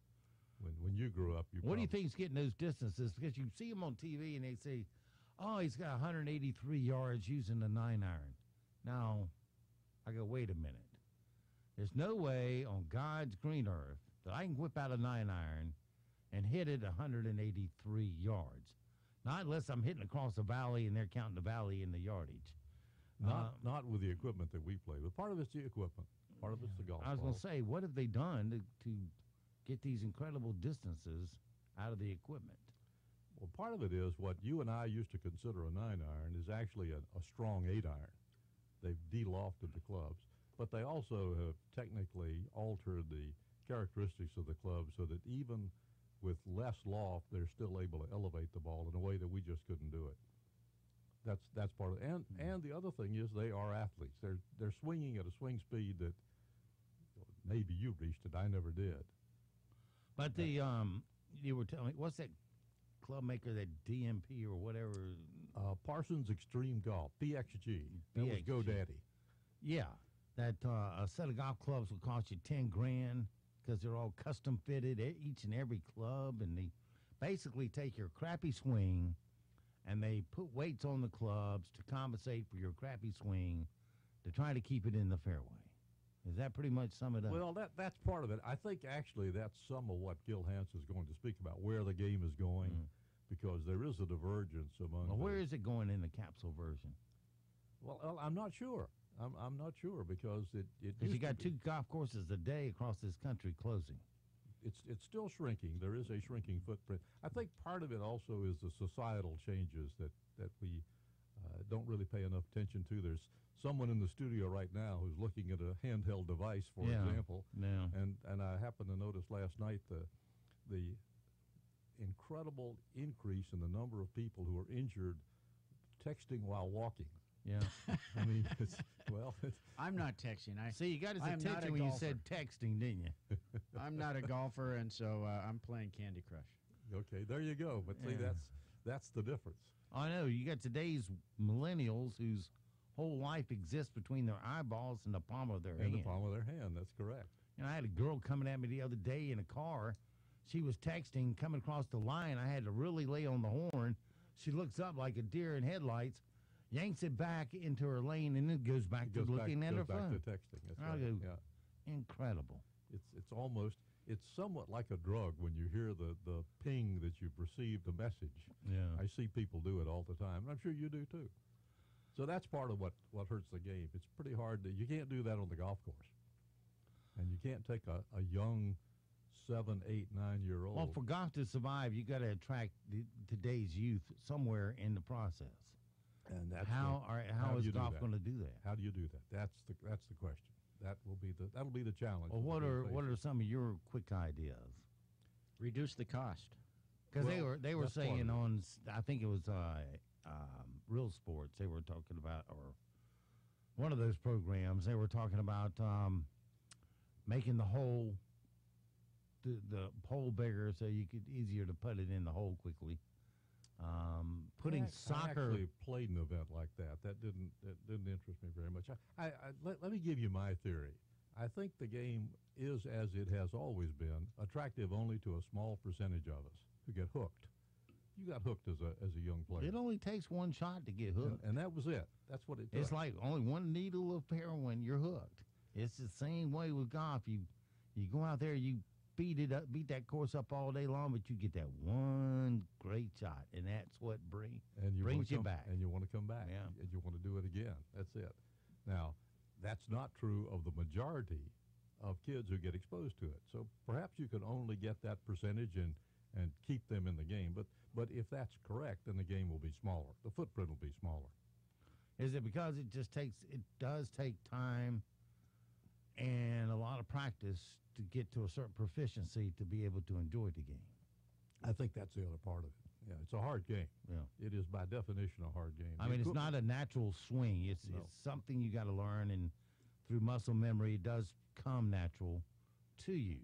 When you grew up, what do you think is getting those distances? Because you see them on TV and they say, oh, he's got 183 yards using the 9-iron. Now, I go, wait a minute. There's no way on God's green earth that I can whip out a 9-iron and hit it 183 yards. Not unless I'm hitting across the valley and they're counting the valley in the yardage. Not with the equipment that we play, but part of it's the equipment. Part of it's the golf. I was going to say, what have they done to get these incredible distances out of the equipment? Well, part of it is what you and I used to consider a 9-iron is actually a strong 8-iron. They've de-lofted the clubs, but they also have technically altered the characteristics of the club so that even with less loft, they're still able to elevate the ball in a way that we just couldn't do it. That's part of it. And the other thing is they are athletes. They're swinging at a swing speed that maybe you reached it. I never did. But you were telling me, what's that club maker, that DMP or whatever? Parsons Extreme Golf, PXG. That was GoDaddy. Yeah. That a set of golf clubs will cost you $10,000 because they're all custom fitted, each and every club, and they basically take your crappy swing and they put weights on the clubs to compensate for your crappy swing to try to keep it in the fairway. Is that pretty much sum it up? Well, that's part of it. I think actually that's some of what Gil Hanse is going to speak about, where the game is going, because there is a divergence among. Well, where is it going in the capsule version? Well, I'm not sure. I'm not sure because it because you got 2 golf courses a day across this country closing. It's still shrinking. There is a shrinking footprint. I think part of it also is the societal changes that we don't really pay enough attention to. There's someone in the studio right now who's looking at a handheld device, for example. Yeah. And I happened to notice last night the incredible increase in the number of people who are injured texting while walking. Yeah. I mean, I'm not texting. See, you got his attention when you said texting, didn't you? I'm not a golfer, and so I'm playing Candy Crush. Okay, there you go. But see, that's the difference. I know. You got today's millennials whose whole life exists between their eyeballs and the palm of their hand. And the palm of their hand, that's correct. I had a girl coming at me the other day in a car. She was texting, coming across the line. I had to really lay on the horn. She looks up like a deer in headlights, yanks it back into her lane, and then goes back to looking at her phone. Goes back to texting. That's right. Yeah. Incredible. It's somewhat like a drug when you hear the ping that you've received a message. Yeah. I see people do it all the time, and I'm sure you do too. So that's part of what hurts the game. It's pretty hard you can't do that on the golf course. And you can't take a young 7, 8, 9-year-old. Well, for golf to survive, you got to attract today's youth somewhere in the process. And that's how is golf going to do that? How do you do that? That's the question. That'll be the challenge. Well, what are some of your quick ideas? Reduce the cost. Because they were saying on, I think it was Real Sports, they were talking about, or one of those programs, they were talking about making the hole, the hole bigger so you could easier to put it in the hole quickly. Putting I soccer. actually played an event like that. That didn't interest me very much. Let me give you my theory. I think the game is, as it has always been, attractive only to a small percentage of us who get hooked. You got hooked as a young player. It only takes one shot to get hooked. And that was it. That's what it took. It's like only one needle of heroin, you're hooked. It's the same way with golf. You go out there, you beat that course up all day long, but you get that one great shot, and that's what brings you back. And you want to come back. Yeah. And you want to do it again. That's it. Now, that's not true of the majority of kids who get exposed to it. So perhaps you can only get that percentage and keep them in the game. But if that's correct, then the game will be smaller. The footprint will be smaller. Is it because it does take time and a lot of practice to get to a certain proficiency to be able to enjoy the game? I think that's the other part of it. Yeah, it's a hard game. Yeah. It is by definition a hard game. I mean, it's not a natural swing. It's something you got to learn, and through muscle memory, it does come natural to you.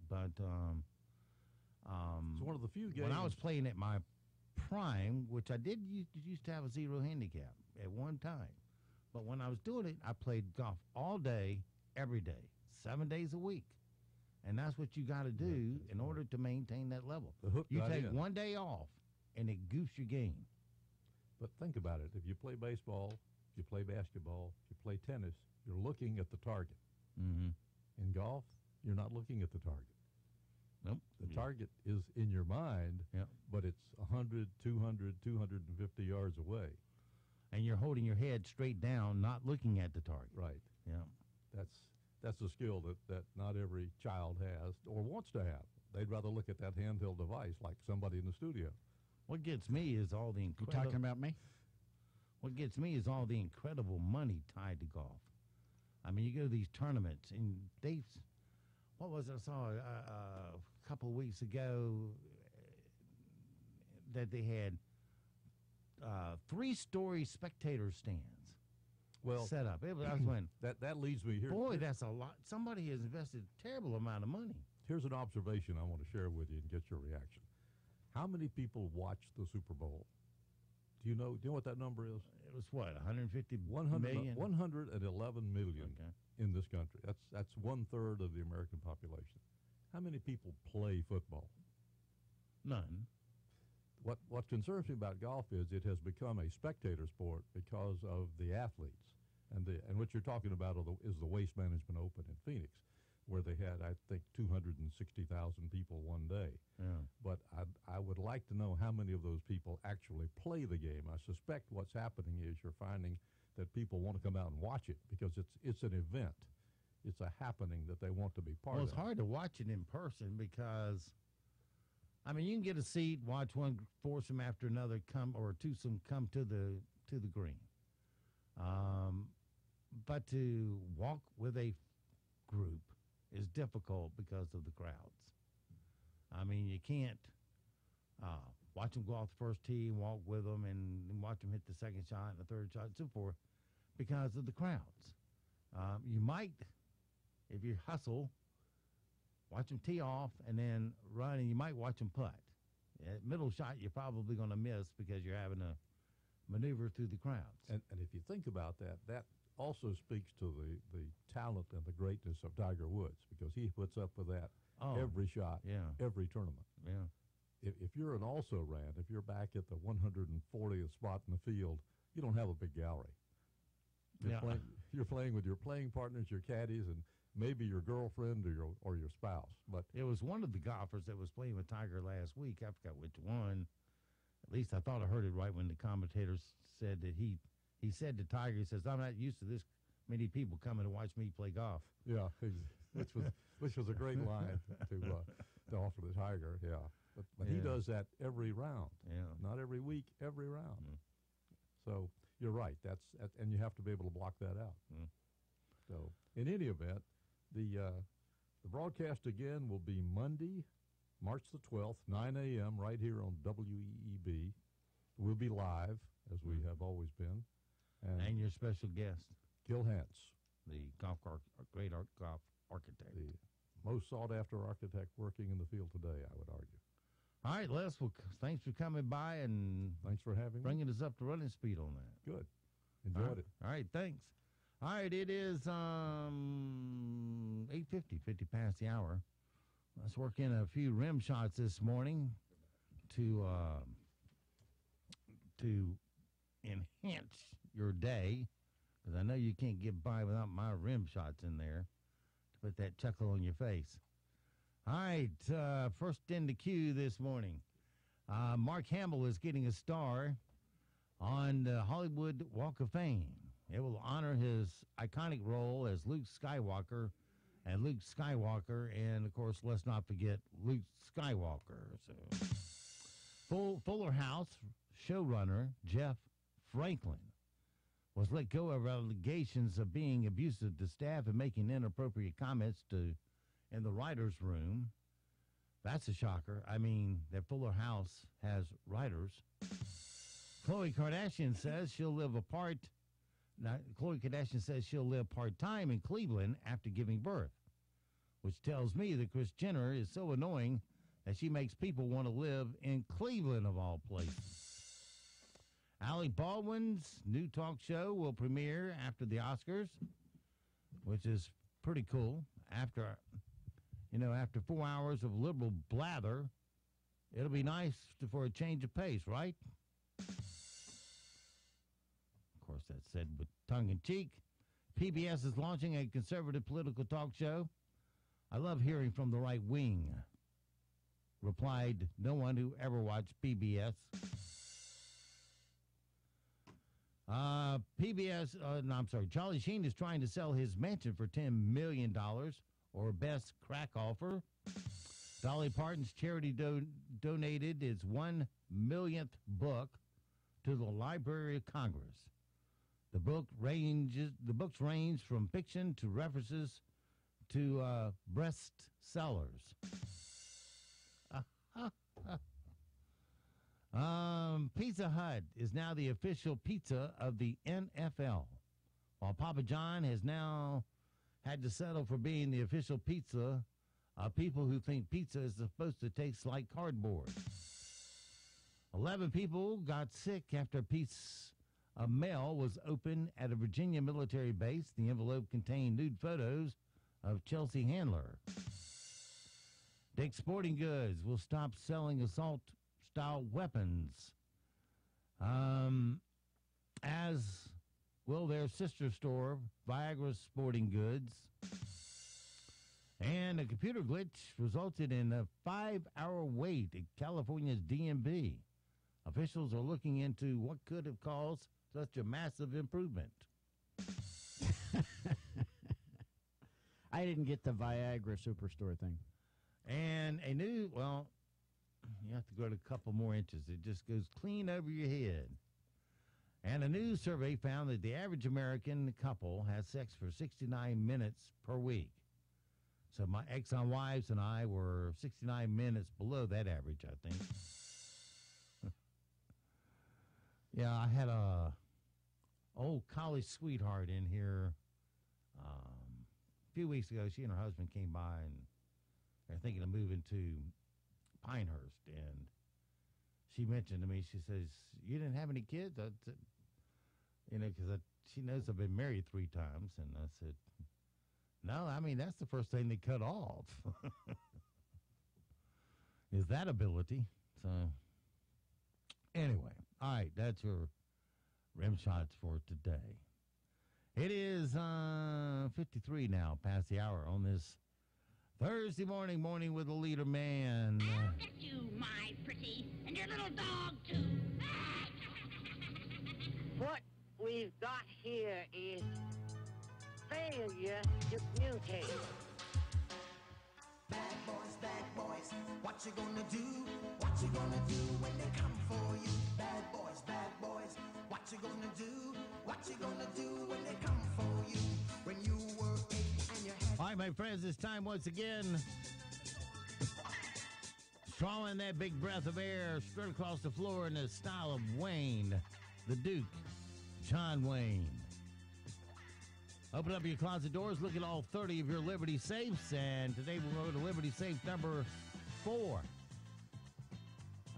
But it's one of the few games. When I was playing at my prime, which I did used to have a 0 handicap at one time, but when I was doing it, I played golf all day, every day, 7 days a week. And that's what you got to do in order to maintain that level. The hook you got take in. one day off, and it goofs your game. But think about it. If you play baseball, if you play basketball, if you play tennis, you're looking at the target. Mm-hmm. In golf, you're not looking at the target. Nope. The target is in your mind, but it's 100, 200, 250 yards away. And you're holding your head straight down, not looking at the target. Right. Yeah. That's a skill that not every child has or wants to have. They'd rather look at that handheld device like somebody in the studio. What gets me is all the incredible... You talking about me? What gets me is all the incredible money tied to golf. I mean, you go to these tournaments, and what was it? I saw a couple of weeks ago that they had 3-story spectator stands set up. I was going, that leads me here. Boy, that's a lot. Somebody has invested a terrible amount of money. Here's an observation I want to share with you and get your reaction. How many people watch the Super Bowl? Do you know what that number is? It was what, 150 million? 111 million in this country. That's 1/3 of the American population. How many people play football? None. What concerns me about golf is it has become a spectator sport because of the athletes. And what you're talking about is the Waste Management Open in Phoenix, where they had, I think, 260,000 people one day. Yeah. But I would like to know how many of those people actually play the game. I suspect what's happening is you're finding that people want to come out and watch it because it's an event. It's a happening that they want to be part of. Well, it's hard to watch it in person because, I mean, you can get a seat, watch one foursome after another come to the green. But to walk with a group is difficult because of the crowds. I mean, you can't watch them go off the first tee and walk with them and watch them hit the second shot and the third shot and so forth because of the crowds. You might, if you hustle, watch them tee off and then run, and you might watch them putt. Middle shot, you're probably going to miss because you're having to maneuver through the crowds. And if you think about that also speaks to the talent and the greatness of Tiger Woods because he puts up with that every shot, every tournament. Yeah. If you're an also-ran, if you're back at the 140th spot in the field, you don't have a big gallery. You're playing with your playing partners, your caddies, and maybe your girlfriend or your spouse. But it was one of the golfers that was playing with Tiger last week. I forgot which one. At least I thought I heard it right when the commentators said that he said to Tiger, he says, "I'm not used to this many people coming to watch me play golf." Yeah, which was a great line to offer to Tiger. Yeah, but he does that every round. Yeah, not every week, every round. So you're right. That's and you have to be able to block that out. So in any event, the broadcast again will be Monday, March the 12th, 9 a.m. right here on WEEB. We'll be live as we have always been. And your special guest. Gil Hance, the great golf architect. the most sought-after architect working in the field today, I would argue. All right, Les, well, thanks for coming by and Thanks for having me. bringing us up to running speed on that. Good. Enjoyed it. All right, thanks. All right, it is 8:50, 50 past the hour. Let's work in a few rim shots this morning to enhance your day, because I know you can't get by without my rim shots in there to put that chuckle on your face. All right, first in the queue this morning, Mark Hamill is getting a star on the Hollywood Walk of Fame. It will honor his iconic role as Luke Skywalker, and of course, let's not forget Luke Skywalker. So, Fuller House showrunner Jeff Franklin was let go of allegations of being abusive to staff and making inappropriate comments in the writers' room. That's a shocker. I mean, that Fuller House has writers. Khloe Kardashian says she'll live part-time in Cleveland after giving birth, which tells me that Kris Jenner is so annoying that she makes people want to live in Cleveland, of all places. Alec Baldwin's new talk show will premiere after the Oscars, which is pretty cool. After 4 hours of liberal blather, it'll be nice for a change of pace, right? Of course, that's said with tongue-in-cheek. PBS is launching a conservative political talk show. I love hearing from the right wing, replied no one who ever watched PBS. Charlie Sheen is trying to sell his mansion for $10 million, or best crack offer. Dolly Parton's charity donated its 1 millionth book to the Library of Congress. The books range from fiction to references to breast sellers. Pizza Hut is now the official pizza of the NFL, while Papa John has now had to settle for being the official pizza of people who think pizza is supposed to taste like cardboard. 11 people got sick after a piece of mail was opened at a Virginia military base. The envelope contained nude photos of Chelsea Handler. Dick's Sporting Goods will stop selling assault-style weapons, as will their sister store, Viagra Sporting Goods. And a computer glitch resulted in a 5-hour wait at California's DMV. Officials are looking into what could have caused such a massive improvement. I didn't get the Viagra Superstore thing. And you have to go to a couple more inches. It just goes clean over your head. And a new survey found that the average American couple has sex for 69 minutes per week. So my ex-wives and I were 69 minutes below that average, I think. Yeah, I had a old college sweetheart in here a few weeks ago. She and her husband came by, and they're thinking of moving to Pinehurst. And she mentioned to me, she says, "You didn't have any kids?" I said, because she knows I've been married 3 times. And I said, "No, I mean, that's the first thing they cut off." Is that ability. So, anyway, all right, that's your rim shots for today. It is 53 now, past the hour on this Thursday morning with the LeaderMan. I'll get you, my pretty, and your little dog, too. What we've got here is failure to communicate. Bad boys, what you gonna do? What you gonna do when they come for you? Bad boys, what you gonna do? What you gonna do when they come for you? When you were 8 and your head... All right, my friends, it's time once again. Drawing that big breath of air straight across the floor in the style of Wayne, the Duke, John Wayne. Open up your closet doors. Look at all 30 of your Liberty safes. And today we'll go to Liberty safe number 4.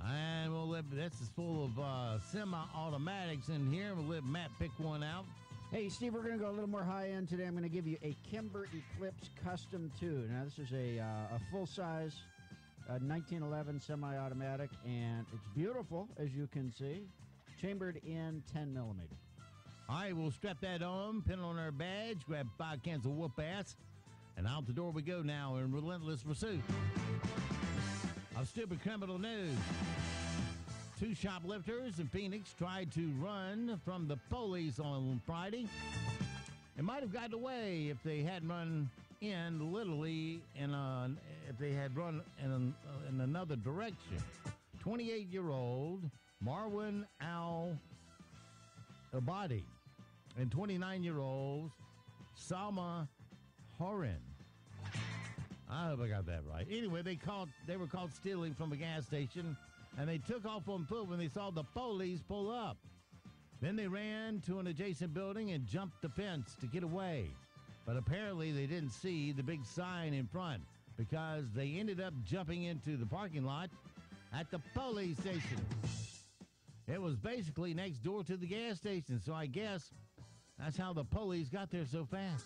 And this is full of semi-automatics in here. We'll let Matt pick one out. Hey, Steve, we're going to go a little more high-end today. I'm going to give you a Kimber Eclipse Custom 2. Now, this is a full-size 1911 semi-automatic, and it's beautiful, as you can see, chambered in 10 millimeter. All right, we'll strap that on, pin it on our badge, grab 5 cans of whoop ass, and out the door we go now in relentless pursuit of stupid criminal news. 2 shoplifters in Phoenix tried to run from the police on Friday. It might have gotten away if they hadn't run in literally if they had run in another direction. 28-year-old Marwan Al-Abadi and 29-year-old Salma Horan. I hope I got that right. Anyway, they were caught stealing from a gas station, and they took off on foot when they saw the police pull up. Then they ran to an adjacent building and jumped the fence to get away. But apparently they didn't see the big sign in front because they ended up jumping into the parking lot at the police station. It was basically next door to the gas station, so I guess that's how the police got there so fast.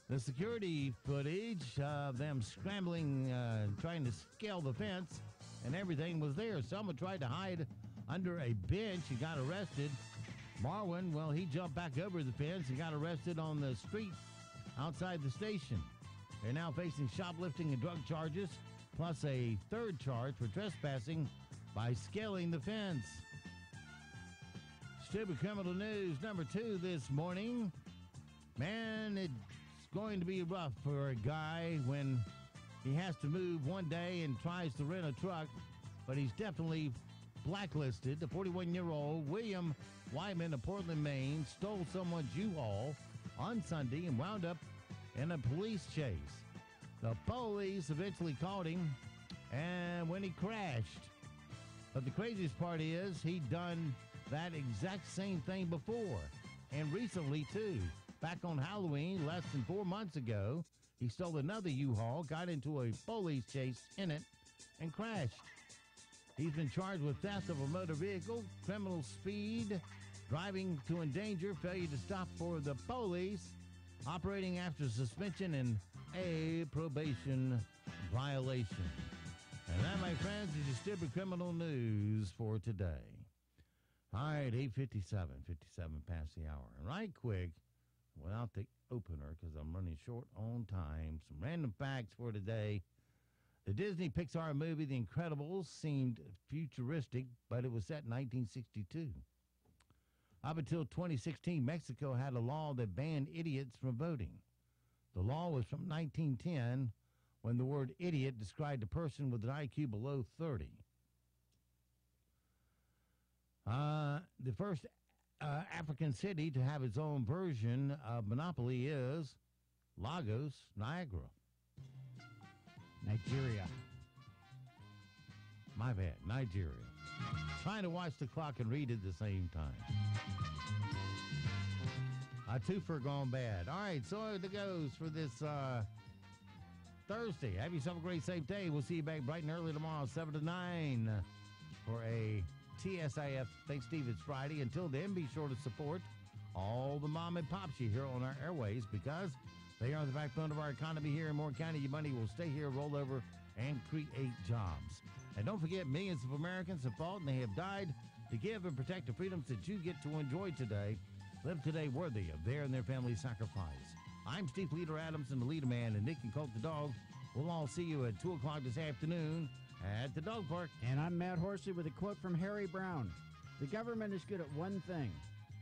The security footage of them scrambling, trying to scale the fence, and everything was there. Someone tried to hide under a bench and got arrested. Marwan, well, he jumped back over the fence and got arrested on the street outside the station. They're now facing shoplifting and drug charges, plus a third charge for trespassing by scaling the fence. Stupid criminal news number 2 this morning. Man, it's going to be rough for a guy when he has to move one day and tries to rent a truck, but he's definitely blacklisted. The 41-year-old William Wyman of Portland, Maine, stole someone's U-Haul on Sunday and wound up in a police chase. The police eventually caught him, and when he crashed. But the craziest part is he'd done that exact same thing before, and recently, too. Back on Halloween, less than 4 months ago, he stole another U-Haul, got into a police chase in it, and crashed. He's been charged with theft of a motor vehicle, criminal speed, driving to endanger, failure to stop for the police, operating after suspension, and a probation violation. And that, my friends, is your stupid criminal news for today. All right, 8:57, 57 past the hour. And right quick, without the opener, because I'm running short on time, some random facts for today. The Disney Pixar movie, The Incredibles, seemed futuristic, but it was set in 1962. Up until 2016, Mexico had a law that banned idiots from voting. The law was from 1910, when the word idiot described a person with an IQ below 30. The first African city to have its own version of Monopoly is Lagos, Niagara. Nigeria. My bad, Nigeria. Trying to watch the clock and read at the same time. A twofer gone bad. All right, so it goes for this Thursday. Have yourself a great, safe day. We'll see you back bright and early tomorrow, 7 to 9, for a TSIF Thanks Steve, it's Friday. Until then, be sure to support all the mom and pops you hear on our airways, because they are the backbone of our economy here in Moore County. Your money will stay here, roll over, and create jobs. And don't forget, millions of Americans have fought and they have died to give and protect the freedoms that you get to enjoy today. Live today worthy of their and their family's sacrifice. I'm Steve Leader Adams and the Leader Man, and Nick and Colt the dog. We'll all see you at 2 o'clock this afternoon at the dog park. And I'm Matt Horsley with a quote from Harry Brown. The government is good at one thing.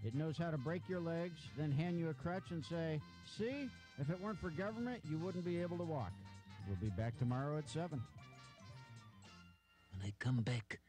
It knows how to break your legs, then hand you a crutch and say, see, if it weren't for government, you wouldn't be able to walk. We'll be back tomorrow at 7. When I come back,